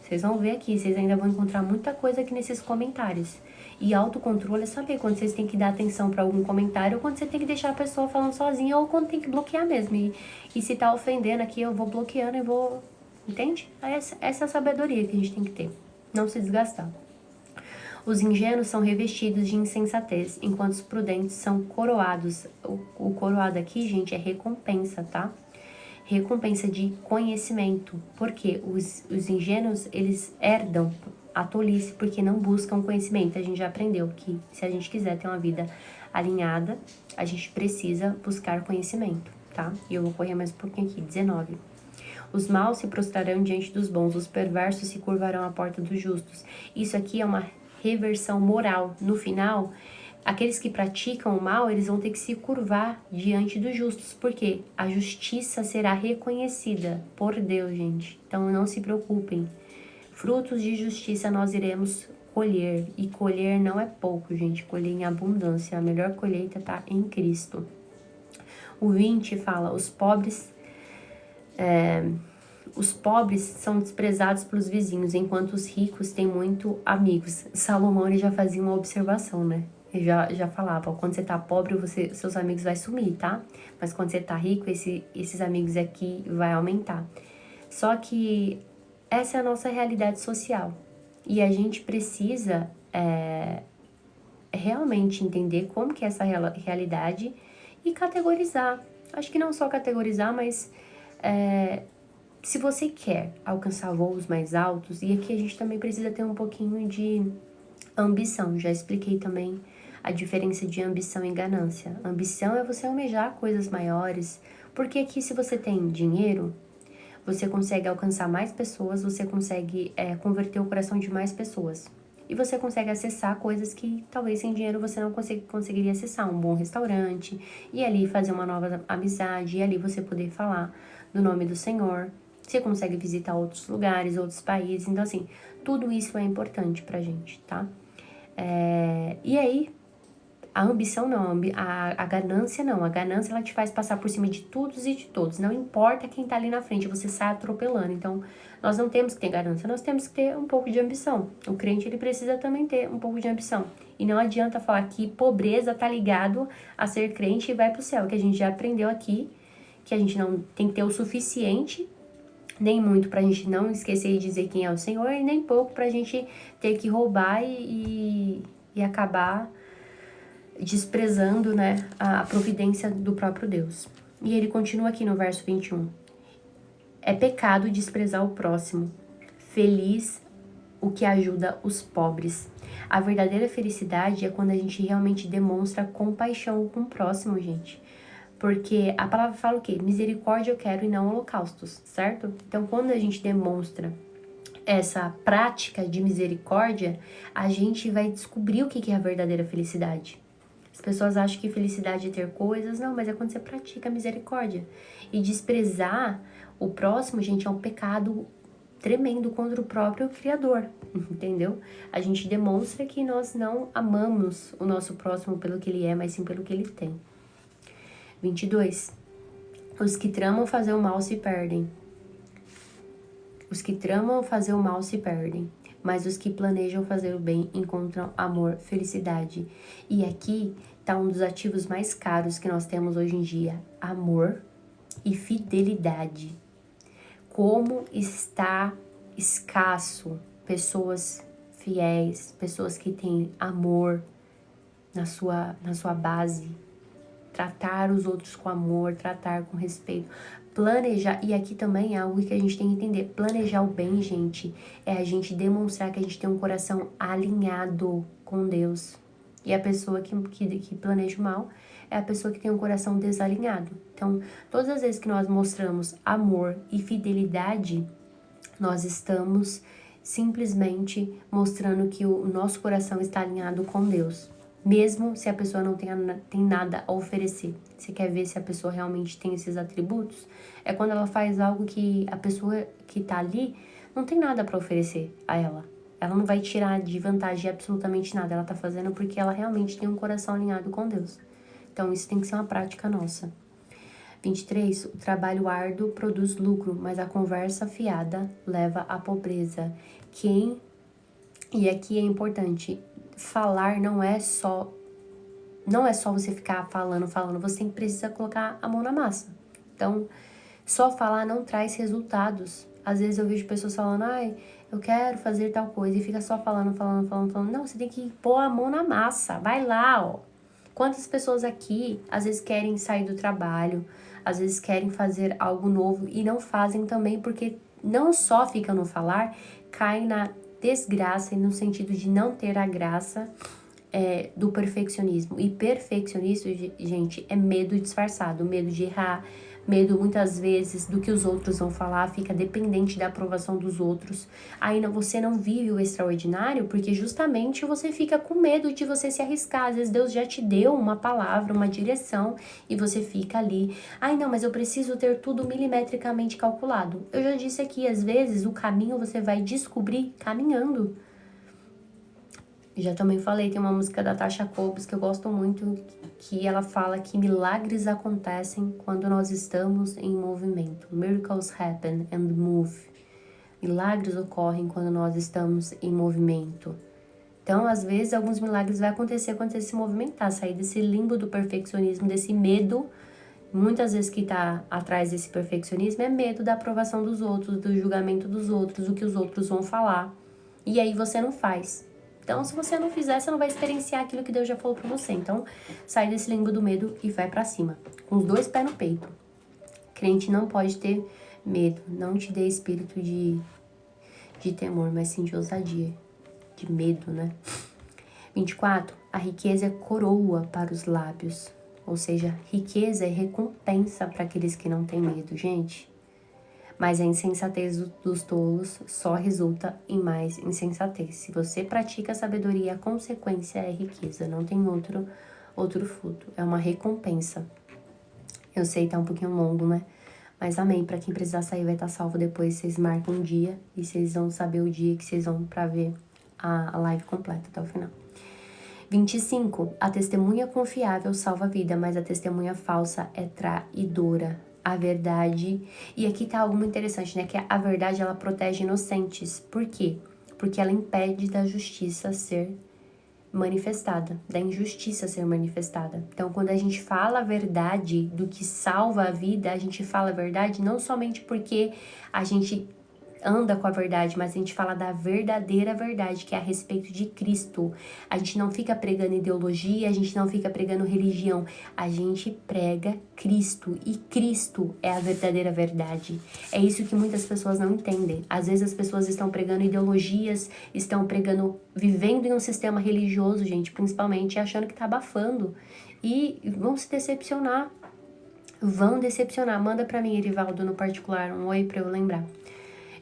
A: Vocês vão ver aqui, vocês ainda vão encontrar muita coisa aqui nesses comentários. E autocontrole é saber quando vocês têm que dar atenção pra algum comentário, ou quando você tem que deixar a pessoa falando sozinha, ou quando tem que bloquear mesmo. E se tá ofendendo aqui, eu vou bloqueando e vou... Entende? Essa é a sabedoria que a gente tem que ter. Não se desgastar. Os ingênuos são revestidos de insensatez, enquanto os prudentes são coroados. O coroado aqui, gente, é recompensa, tá? Recompensa de conhecimento. Porque os ingênuos, eles herdam a tolice porque não buscam conhecimento. A gente já aprendeu que se a gente quiser ter uma vida alinhada, a gente precisa buscar conhecimento, tá? E eu vou correr mais um pouquinho aqui. 19. Os maus se prostrarão diante dos bons, os perversos se curvarão à porta dos justos. Isso aqui é uma reversão moral. No final, aqueles que praticam o mal, eles vão ter que se curvar diante dos justos, porque a justiça será reconhecida por Deus, gente. Então não se preocupem. Frutos de justiça nós iremos colher, e colher não é pouco, gente. Colher em abundância. A melhor colheita está em Cristo. O 20 fala, os pobres são desprezados pelos vizinhos, enquanto os ricos têm muito amigos. Salomão ele já fazia uma observação, né? Ele já falava, quando você tá pobre, seus amigos vai sumir, tá? Mas quando você tá rico, esses amigos aqui vai aumentar. Só que essa é a nossa realidade social. E a gente precisa realmente entender como que é essa realidade e categorizar. Acho que não só categorizar, mas... se você quer alcançar voos mais altos, e aqui a gente também precisa ter um pouquinho de ambição. Já expliquei também a diferença de ambição e ganância. Ambição é você almejar coisas maiores, porque aqui se você tem dinheiro, você consegue alcançar mais pessoas, você consegue converter o coração de mais pessoas. E você consegue acessar coisas que talvez sem dinheiro você não conseguiria acessar. Um bom restaurante, e ali fazer uma nova amizade, e ali você poder falar do nome do Senhor. Você consegue visitar outros lugares, outros países. Então, assim, tudo isso é importante pra gente, tá? E aí, a ambição não, a ganância não. A ganância, ela te faz passar por cima de todos e de todos. Não importa quem tá ali na frente, você sai atropelando. Então, nós não temos que ter ganância, nós temos que ter um pouco de ambição. O crente, ele precisa também ter um pouco de ambição. E não adianta falar que pobreza tá ligado a ser crente e vai pro céu, que a gente já aprendeu aqui, que a gente não tem que ter o suficiente, nem muito pra gente não esquecer de dizer quem é o Senhor, e nem pouco pra gente ter que roubar e acabar desprezando, né, a providência do próprio Deus. E ele continua aqui no verso 21. É pecado desprezar o próximo. Feliz o que ajuda os pobres. A verdadeira felicidade é quando a gente realmente demonstra compaixão com o próximo, gente. Porque a palavra fala o quê? Misericórdia eu quero e não holocaustos, certo? Então, quando a gente demonstra essa prática de misericórdia, a gente vai descobrir o que é a verdadeira felicidade. As pessoas acham que felicidade é ter coisas, não, mas é quando você pratica a misericórdia. E desprezar o próximo, gente, é um pecado tremendo contra o próprio Criador, entendeu? A gente demonstra que nós não amamos o nosso próximo pelo que ele é, mas sim pelo que ele tem. 22. Os que tramam fazer o mal se perdem. Os que tramam fazer o mal se perdem, mas os que planejam fazer o bem encontram amor, felicidade. E aqui está um dos ativos mais caros que nós temos hoje em dia: amor e fidelidade. Como está escasso pessoas fiéis, pessoas que têm amor na sua base. Tratar os outros com amor, tratar com respeito, planejar, e aqui também é algo que a gente tem que entender, planejar o bem, gente, é a gente demonstrar que a gente tem um coração alinhado com Deus, e a pessoa que planeja o mal é a pessoa que tem um coração desalinhado. Então, todas as vezes que nós mostramos amor e fidelidade, nós estamos simplesmente mostrando que o nosso coração está alinhado com Deus. Mesmo se a pessoa não tem nada a oferecer. Você quer ver se a pessoa realmente tem esses atributos? É quando ela faz algo que a pessoa que tá ali não tem nada para oferecer a ela. Ela não vai tirar de vantagem absolutamente nada. Ela tá fazendo porque ela realmente tem um coração alinhado com Deus. Então isso tem que ser uma prática nossa. 23. O trabalho árduo produz lucro, mas a conversa fiada leva à pobreza. E aqui é importante, falar não é só você ficar falando, você precisa colocar a mão na massa. Então, só falar não traz resultados. Às vezes eu vejo pessoas falando, eu quero fazer tal coisa, e fica só falando. Não, você tem que pôr a mão na massa, vai lá, ó. Quantas pessoas aqui, às vezes querem sair do trabalho, às vezes querem fazer algo novo e não fazem também porque não só ficam no falar, caem na desgraça e no sentido de não ter a graça do perfeccionismo. E perfeccionismo, gente, é medo disfarçado, medo de errar, medo muitas vezes do que os outros vão falar, fica dependente da aprovação dos outros. Aí você não vive o extraordinário porque justamente você fica com medo de você se arriscar. Às vezes Deus já te deu uma palavra, uma direção e você fica ali. Não, mas eu preciso ter tudo milimetricamente calculado. Eu já disse aqui, às vezes o caminho você vai descobrir caminhando. Já também falei, tem uma música da Tasha Cobbs que eu gosto muito, que ela fala que milagres acontecem quando nós estamos em movimento. Miracles happen and move. Milagres ocorrem quando nós estamos em movimento. Então, às vezes, alguns milagres vai acontecer quando você se movimentar, sair desse limbo do perfeccionismo, desse medo. Muitas vezes que tá atrás desse perfeccionismo é medo da aprovação dos outros, do julgamento dos outros, o que os outros vão falar. E aí você não faz. Então, se você não fizer, você não vai experienciar aquilo que Deus já falou pra você. Então, sai desse limbo do medo e vai pra cima, com os dois pés no peito. Crente não pode ter medo, não te dê espírito de temor, mas sim de ousadia, de medo, né? 24. A riqueza é coroa para os lábios, ou seja, riqueza é recompensa para aqueles que não têm medo, gente. Mas a insensatez dos tolos só resulta em mais insensatez. Se você pratica a sabedoria, a consequência é riqueza, não tem outro fruto, é uma recompensa. Eu sei, tá um pouquinho longo, né? Mas amém, pra quem precisar sair vai estar salvo depois, vocês marcam um dia e vocês vão saber o dia que vocês vão pra ver a live completa até o final. 25. A testemunha confiável salva a vida, mas a testemunha falsa é traidora. A verdade, e aqui tá algo muito interessante, né, que a verdade ela protege inocentes. Por quê? Porque ela impede da justiça ser manifestada, da injustiça ser manifestada. Então, quando a gente fala a verdade do que salva a vida, a gente fala a verdade não somente porque a gente anda com a verdade, mas a gente fala da verdadeira verdade, que é a respeito de Cristo. A gente não fica pregando ideologia, a gente não fica pregando religião, a gente prega Cristo, e Cristo é a verdadeira verdade. É isso que muitas pessoas não entendem. Às vezes as pessoas estão pregando ideologias, estão vivendo em um sistema religioso, gente, principalmente, achando que tá abafando, e vão se decepcionar. Manda pra mim, Erivaldo, no particular, um oi pra eu lembrar.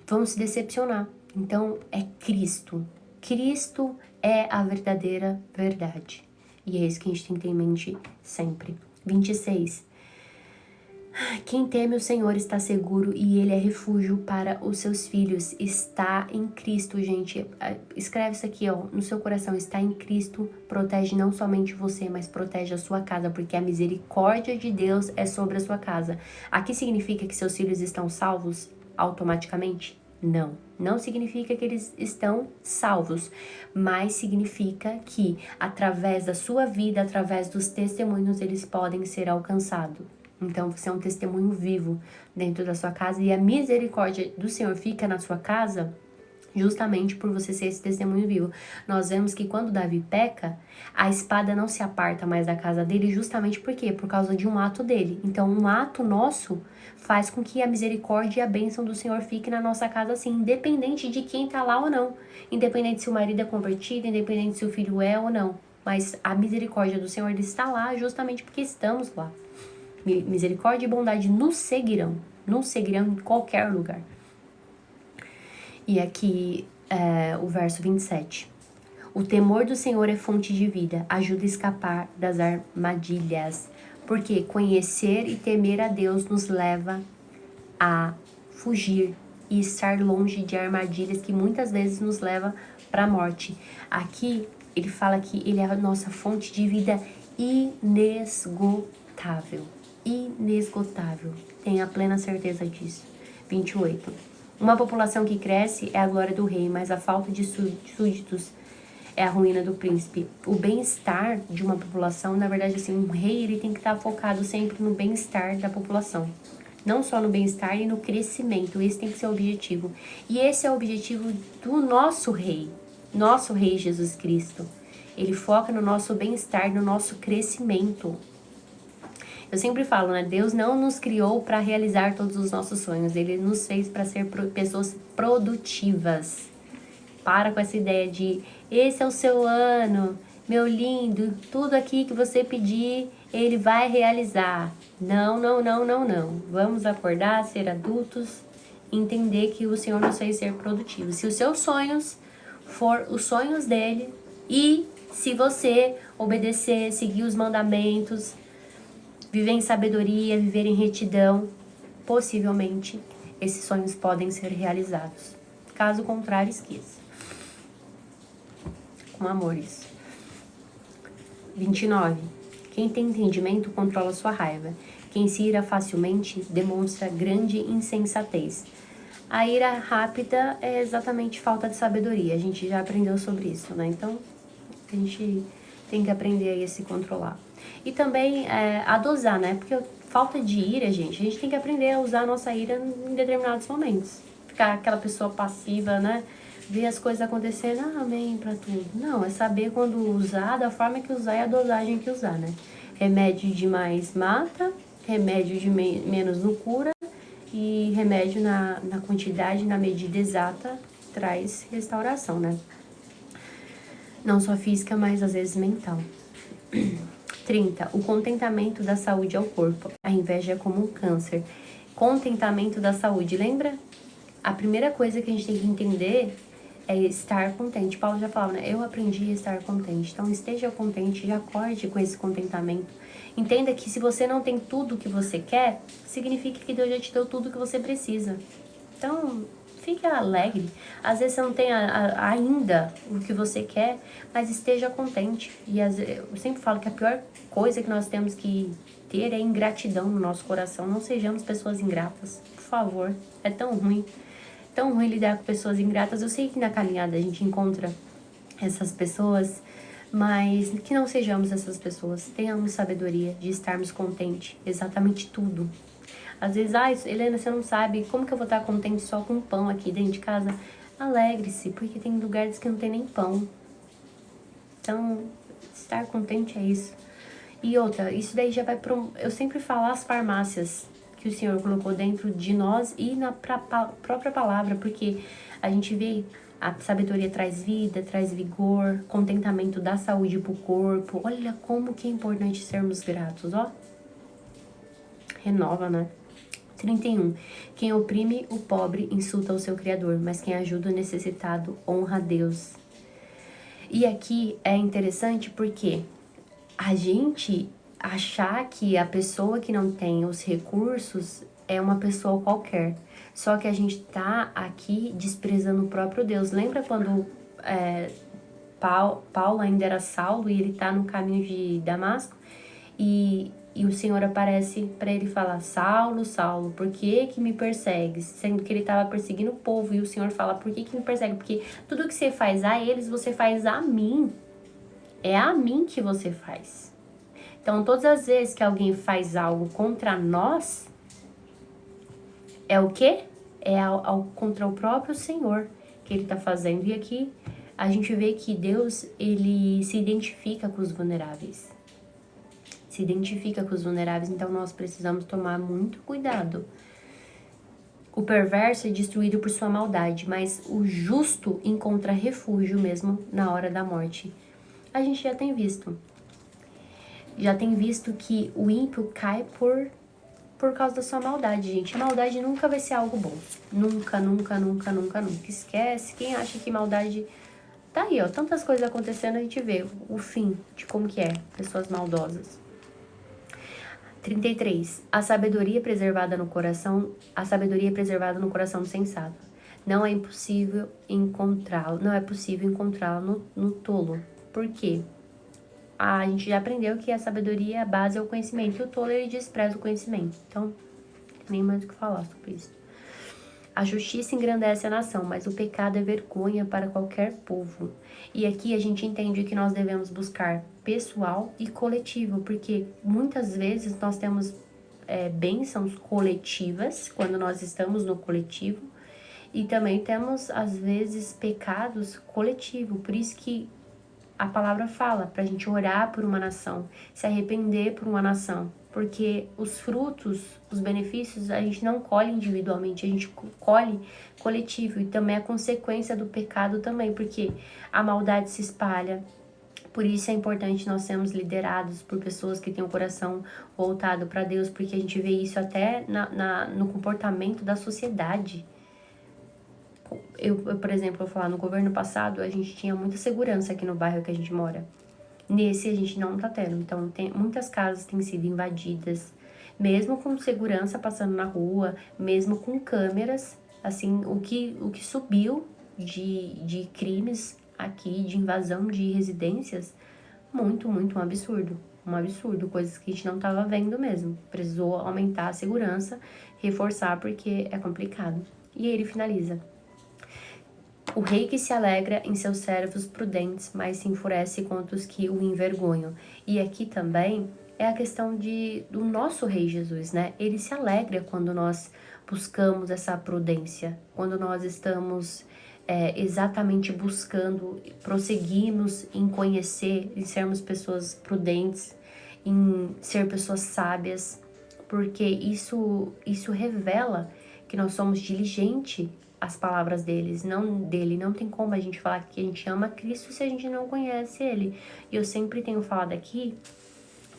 A: Vão se decepcionar. Então, é Cristo. Cristo é a verdadeira verdade. E é isso que a gente tem que ter em mente sempre. 26. Quem teme o Senhor está seguro e Ele é refúgio para os seus filhos. Está em Cristo, gente. Escreve isso aqui, ó, no seu coração. Está em Cristo, protege não somente você, mas protege a sua casa, porque a misericórdia de Deus é sobre a sua casa. Aqui significa que seus filhos estão salvos automaticamente? Não. Não significa que eles estão salvos, mas significa que através da sua vida, através dos testemunhos, eles podem ser alcançados. Então, você é um testemunho vivo dentro da sua casa e a misericórdia do Senhor fica na sua casa justamente por você ser esse testemunho vivo. Nós vemos que quando Davi peca, a espada não se aparta mais da casa dele justamente por quê? Por causa de um ato dele. Então, um ato nosso faz com que a misericórdia e a bênção do Senhor fique na nossa casa assim, independente de quem tá lá ou não. Independente se o marido é convertido, independente se o filho é ou não. Mas a misericórdia do Senhor, ele está lá justamente porque estamos lá. Misericórdia e bondade nos seguirão em qualquer lugar. E aqui o verso 27. O temor do Senhor é fonte de vida, ajuda a escapar das armadilhas, porque conhecer e temer a Deus nos leva a fugir e estar longe de armadilhas que muitas vezes nos leva para a morte. Aqui ele fala que ele é a nossa fonte de vida inesgotável. Inesgotável. Tenha plena certeza disso. 28. Uma população que cresce é a glória do rei, mas a falta de súditos é a ruína do príncipe. O bem-estar de uma população, na verdade, assim, um rei, ele tem que estar focado sempre no bem-estar da população. Não só no bem-estar e no crescimento. Esse tem que ser o objetivo. E esse é o objetivo do nosso rei Jesus Cristo. Ele foca no nosso bem-estar, no nosso crescimento. Eu sempre falo, né? Deus não nos criou para realizar todos os nossos sonhos. Ele nos fez para ser pessoas produtivas. Para com essa ideia de esse é o seu ano, meu lindo, tudo aqui que você pedir, ele vai realizar. Não. Vamos acordar, ser adultos, entender que o Senhor nos fez ser produtivos. Se os seus sonhos for os sonhos dele e se você obedecer, seguir os mandamentos, viver em sabedoria, viver em retidão, possivelmente esses sonhos podem ser realizados. Caso contrário, esqueça. Com amor isso. 29. Quem tem entendimento controla sua raiva. Quem se ira facilmente demonstra grande insensatez. A ira rápida é exatamente falta de sabedoria. A gente já aprendeu sobre isso, né? Então, a gente tem que aprender aí a se controlar. E também a dosar, né? Porque falta de ira, gente, a gente tem que aprender a usar a nossa ira em determinados momentos. Ficar aquela pessoa passiva, né? Ver as coisas acontecendo, amém pra tudo. Não, é saber quando usar, da forma que usar e a dosagem que usar, né? Remédio demais mata, remédio de menos não cura, e remédio na quantidade, na medida exata, traz restauração, né? Não só física, mas às vezes mental. 30. O contentamento da saúde ao corpo. A inveja é como um câncer. Contentamento da saúde. Lembra? A primeira coisa que a gente tem que entender é estar contente. Paulo já falava, né? Eu aprendi a estar contente. Então, esteja contente, já acorde com esse contentamento. Entenda que se você não tem tudo o que você quer, significa que Deus já te deu tudo o que você precisa. Então, fique alegre. Às vezes você não tem ainda o que você quer, mas esteja contente. E eu sempre falo que a pior coisa que nós temos que ter é ingratidão no nosso coração. Não sejamos pessoas ingratas, por favor. É tão ruim lidar com pessoas ingratas. Eu sei que na caminhada a gente encontra essas pessoas, mas que não sejamos essas pessoas. Tenhamos sabedoria de estarmos contentes, exatamente tudo. Às vezes, Helena, você não sabe como que eu vou estar contente só com pão aqui dentro de casa? Alegre-se, porque tem lugares que não tem nem pão. Então, estar contente é isso. E outra, isso daí já vai eu sempre falo as farmácias que o Senhor colocou dentro de nós e na própria palavra, porque a gente vê a sabedoria traz vida, traz vigor, contentamento dá saúde pro corpo. Olha como que é importante sermos gratos, ó. Renova, né? 31. Quem oprime o pobre insulta o seu Criador, mas quem ajuda o necessitado honra a Deus. E aqui é interessante porque a gente achar que a pessoa que não tem os recursos é uma pessoa qualquer. Só que a gente tá aqui desprezando o próprio Deus. Lembra quando Paulo ainda era Saulo e ele tá no caminho de Damasco? E o Senhor aparece para ele falar: Saulo, Saulo, por que que me persegues? Sendo que ele estava perseguindo o povo. E o Senhor fala: por que que me persegue? Porque tudo que você faz a eles, você faz a mim. É a mim que você faz. Então, todas as vezes que alguém faz algo contra nós, é o quê? É contra o próprio Senhor que ele está fazendo. E aqui a gente vê que Deus, ele se identifica com os vulneráveis. Se identifica com os vulneráveis, então nós precisamos tomar muito cuidado. O perverso é destruído por sua maldade, mas o justo encontra refúgio mesmo na hora da morte. A gente já tem visto que o ímpio cai por causa da sua maldade, gente. A maldade nunca vai ser algo bom. Nunca, nunca, nunca, nunca, nunca. Esquece. Quem acha que maldade... Tá aí, ó. Tantas coisas acontecendo, a gente vê o fim de como que é. Pessoas maldosas. 33. A sabedoria preservada no coração do sensato. Não é possível encontrá-la no tolo. Por quê? A gente já aprendeu que a sabedoria, a base é o conhecimento. E o tolo, ele despreza o conhecimento. Então, nem mais o que falar sobre isso. A justiça engrandece a nação, mas o pecado é vergonha para qualquer povo. E aqui a gente entende que nós devemos buscar pessoal e coletivo, porque muitas vezes nós temos bênçãos coletivas, quando nós estamos no coletivo, e também temos, às vezes, pecados coletivos. Por isso que a palavra fala pra gente orar por uma nação, se arrepender por uma nação, porque os frutos, os benefícios, a gente não colhe individualmente, a gente colhe coletivo, e também a consequência do pecado também, porque a maldade se espalha. Por isso é importante nós sermos liderados por pessoas que têm o coração voltado para Deus, porque a gente vê isso até no comportamento da sociedade. Eu, por exemplo, vou falar, no governo passado, a gente tinha muita segurança aqui no bairro que a gente mora. Nesse, a gente não tá tendo. Então, muitas casas têm sido invadidas, mesmo com segurança passando na rua, mesmo com câmeras. Assim, o que subiu de crimes aqui, de invasão de residências, muito, muito um absurdo. Um absurdo, coisas que a gente não tava vendo mesmo. Precisou aumentar a segurança, reforçar, porque é complicado. E aí ele finaliza: o rei que se alegra em seus servos prudentes, mas se enfurece contra os que o envergonham. E aqui também é a questão do nosso rei Jesus, né? Ele se alegra quando nós buscamos essa prudência, quando nós estamos exatamente buscando, prosseguimos em conhecer, em sermos pessoas prudentes, em ser pessoas sábias, porque isso revela que nós somos diligentes as palavras dele. Não tem como a gente falar que a gente ama Cristo se a gente não conhece ele. E eu sempre tenho falado aqui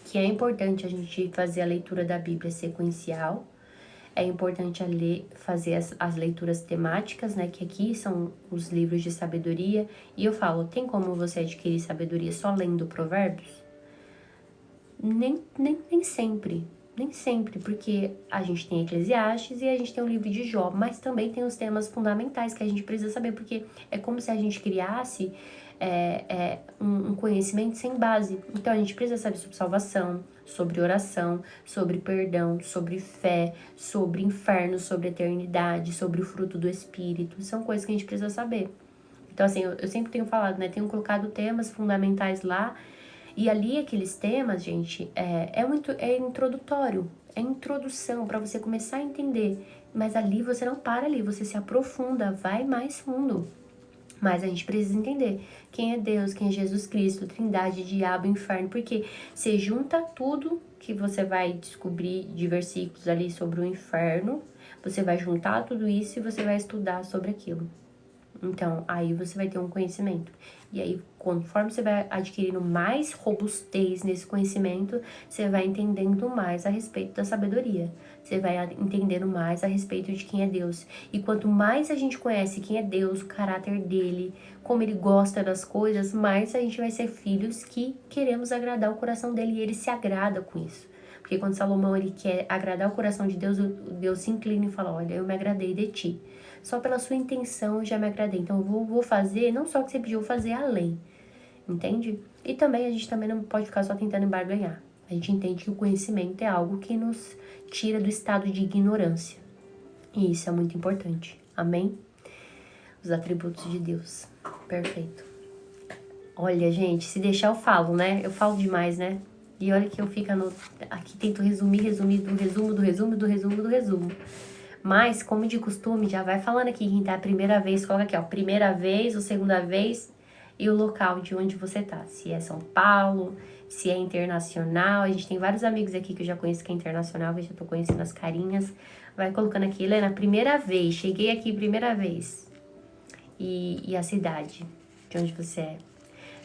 A: que é importante a gente fazer a leitura da Bíblia sequencial, é importante fazer as leituras temáticas, né, que aqui são os livros de sabedoria. E eu falo, tem como você adquirir sabedoria só lendo Provérbios? Nem sempre. Nem sempre, porque a gente tem Eclesiastes e a gente tem o livro de Jó, mas também tem os temas fundamentais que a gente precisa saber, porque é como se a gente criasse um conhecimento sem base. Então a gente precisa saber sobre salvação, sobre oração, sobre perdão, sobre fé, sobre inferno, sobre eternidade, sobre o fruto do Espírito. São coisas que a gente precisa saber. Então assim, eu sempre tenho falado, né? Tenho colocado temas fundamentais lá. E ali, aqueles temas, gente, é introdutório, é introdução para você começar a entender. Mas ali você não para ali, você se aprofunda, vai mais fundo. Mas a gente precisa entender quem é Deus, quem é Jesus Cristo, Trindade, diabo, inferno, porque você junta tudo que você vai descobrir de versículos ali sobre o inferno, você vai juntar tudo isso e você vai estudar sobre aquilo. Então, aí você vai ter um conhecimento. E aí, conforme você vai adquirindo mais robustez nesse conhecimento, você vai entendendo mais a respeito da sabedoria. Você vai entendendo mais a respeito de quem é Deus. E quanto mais a gente conhece quem é Deus, o caráter dele, como ele gosta das coisas, mais a gente vai ser filhos que queremos agradar o coração dele. E ele se agrada com isso. Porque quando Salomão ele quer agradar o coração de Deus, Deus se inclina e fala, olha, eu me agradei de ti. Só pela sua intenção eu já me agradei. Então eu vou fazer, não só o que você pediu, vou fazer além. Entende? E também a gente também não pode ficar só tentando embarganhar. A gente entende que o conhecimento é algo que nos tira do estado de ignorância. E isso é muito importante. Amém? Os atributos de Deus. Perfeito. Olha, gente, se deixar eu falo, né? Eu falo demais, né? E olha que eu fico aqui tento resumir do resumo. Mas, como de costume, já vai falando aqui quem tá a primeira vez, coloca aqui, ó, primeira vez ou segunda vez e o local de onde você tá. Se é São Paulo, se é internacional. A gente tem vários amigos aqui que eu já conheço que é internacional, que eu já tô conhecendo as carinhas. Vai colocando aqui, Helena, primeira vez, cheguei aqui primeira vez. E a cidade de onde você é.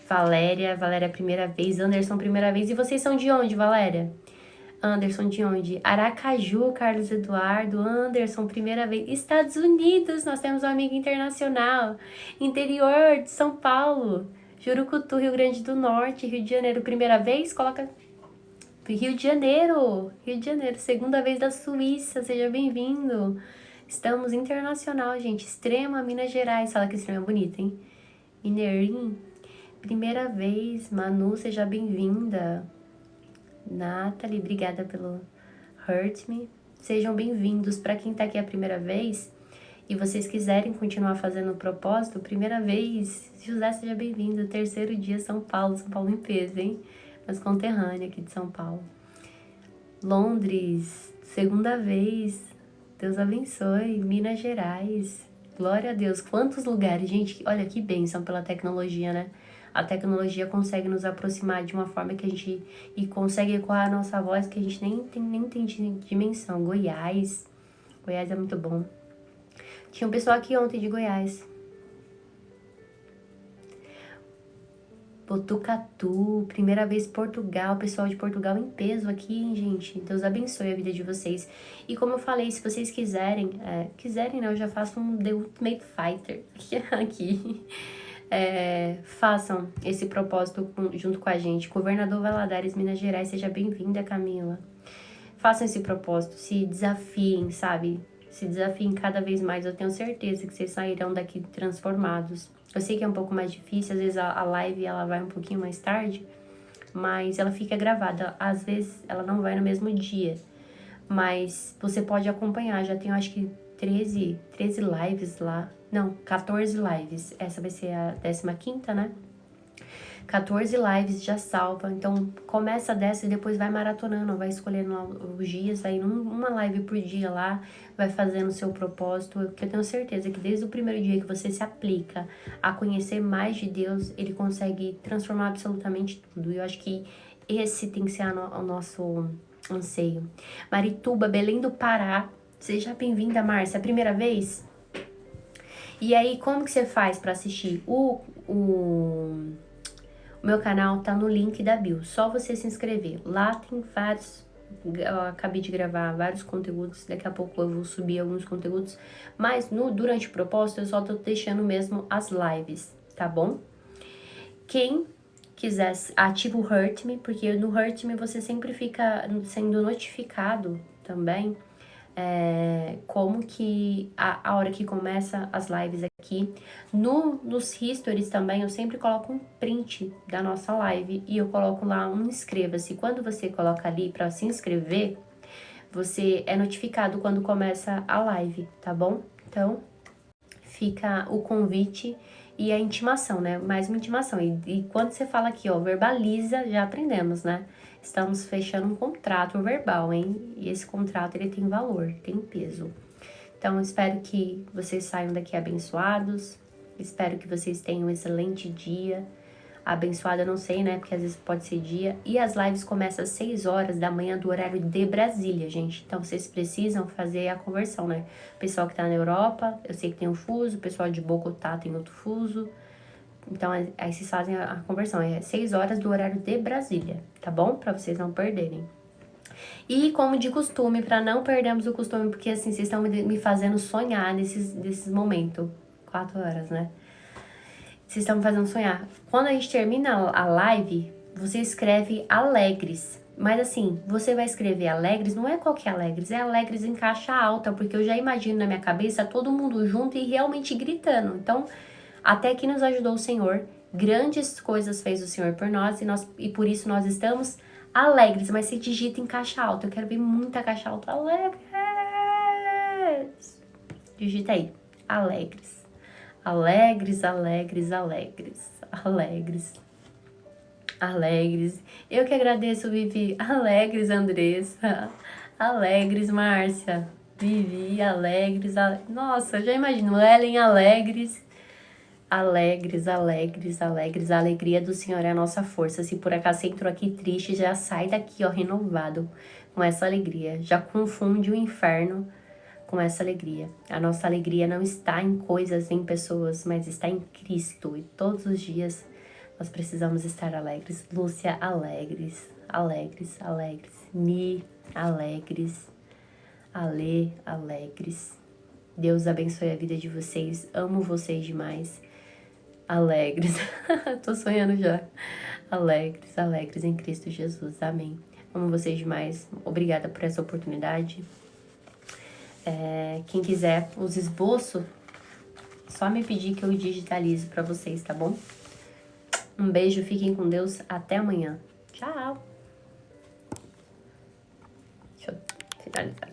A: Valéria, primeira vez. Anderson, primeira vez. E vocês são de onde, Valéria? Anderson, de onde? Aracaju, Carlos Eduardo. Anderson, primeira vez. Estados Unidos, nós temos um amigo internacional. Interior de São Paulo. Jurucutu, Rio Grande do Norte. Rio de Janeiro, primeira vez? Coloca Rio de Janeiro. Rio de Janeiro, segunda vez da Suíça. Seja bem-vindo. Estamos internacional, gente. Extrema, Minas Gerais. Fala que Extrema é bonita, hein? Mineirinho. Primeira vez, Manu, seja bem-vinda. Nathalie, obrigada pelo Hurt Me. Sejam bem-vindos. Para quem tá aqui a primeira vez e vocês quiserem continuar fazendo o propósito, primeira vez, José, seja bem-vindo. Terceiro dia, São Paulo em peso, hein? Mas conterrânea aqui de São Paulo. Londres, segunda vez. Deus abençoe. Minas Gerais. Glória a Deus. Quantos lugares, gente. Olha que bênção pela tecnologia, né? A tecnologia consegue nos aproximar de uma forma que a gente... E consegue ecoar a nossa voz que a gente nem tem dimensão. Goiás. Goiás é muito bom. Tinha um pessoal aqui ontem de Goiás. Botucatu, primeira vez Portugal, pessoal de Portugal em peso aqui, hein, gente? Deus abençoe a vida de vocês. E como eu falei, se vocês quiserem, né, eu já faço um The Ultimate Fighter aqui. Façam esse propósito junto com a gente. Governador Valadares, Minas Gerais, seja bem-vinda, Camila. Façam esse propósito, se desafiem, sabe? Se desafiem cada vez mais. Eu tenho certeza que vocês sairão daqui transformados. Eu sei que é um pouco mais difícil, às vezes a live ela vai um pouquinho mais tarde, mas ela fica gravada. Às vezes ela não vai no mesmo dia, mas você pode acompanhar. Já tenho acho que 13 lives lá. Não, 14 lives. Essa vai ser a 15ª, né? 14 lives já salva. Então, começa dessa e depois vai maratonando, vai escolhendo os dias, vai uma live por dia lá, vai fazendo o seu propósito. Porque eu tenho certeza que desde o primeiro dia que você se aplica a conhecer mais de Deus, ele consegue transformar absolutamente tudo. E eu acho que esse tem que ser o nosso anseio. Marituba, Belém do Pará. Seja bem-vinda, Márcia. Primeira vez? E aí, como que você faz para assistir? O meu canal tá no link da bio. Só você se inscrever. Lá tem vários... Eu acabei de gravar vários conteúdos. Daqui a pouco eu vou subir alguns conteúdos. Mas durante o propósito, eu só tô deixando mesmo as lives, tá bom? Quem quiser, ativa o Hurt Me, porque no Hurt Me você sempre fica sendo notificado também como que a hora que começa as lives aqui. Nos histories também eu sempre coloco um print da nossa live e eu coloco lá um inscreva-se. Quando você coloca ali para se inscrever, você é notificado quando começa a live, tá bom? Então, fica o convite e a intimação, né? Mais uma intimação. E quando você fala aqui, ó, verbaliza, já aprendemos, né? Estamos fechando um contrato verbal, hein? E esse contrato, ele tem valor, tem peso. Então, espero que vocês saiam daqui abençoados. Espero que vocês tenham um excelente dia. Abençoado, eu não sei, né? Porque às vezes pode ser dia. E as lives começam às 6 horas da manhã do horário de Brasília, gente. Então, vocês precisam fazer a conversão, né? O pessoal que tá na Europa, eu sei que tem um fuso. O pessoal de Bogotá tem outro fuso. Então, aí vocês fazem a conversão. É 6 horas do horário de Brasília, tá bom? Pra vocês não perderem. E como de costume, pra não perdermos o costume, porque assim, vocês estão me fazendo sonhar nesses momentos. 4 horas, né? Vocês estão me fazendo sonhar. Quando a gente termina a live, você escreve alegres. Mas assim, você vai escrever alegres, não é qualquer alegres, é alegres em caixa alta, porque eu já imagino na minha cabeça todo mundo junto e realmente gritando. Então, até que nos ajudou o Senhor, grandes coisas fez o Senhor por nós e por isso nós estamos alegres. Mas se digita em caixa alta, eu quero ver muita caixa alta. Alegres! Digita aí, alegres. Alegres, alegres, alegres, alegres, alegres. Eu que agradeço, Vivi. Alegres, Andressa. Alegres, Márcia. Vivi, alegres. Nossa, já imagino. Ellen, alegres. Alegres, alegres, alegres. A alegria do Senhor é a nossa força. Se por acaso você entrou aqui triste, já sai daqui, ó, renovado com essa alegria. Já confunde o inferno com essa alegria. A nossa alegria não está em coisas, em pessoas, mas está em Cristo. E todos os dias nós precisamos estar alegres. Lúcia, alegres, alegres, alegres. Mi, alegres. Ale, alegres. Deus abençoe a vida de vocês. Amo vocês demais. Alegres. Tô sonhando já. Alegres, alegres em Cristo Jesus. Amém. Amo vocês demais. Obrigada por essa oportunidade. Quem quiser os esboços, só me pedir que eu digitalize pra vocês, tá bom? Um beijo, fiquem com Deus, até amanhã. Tchau! Deixa eu finalizar.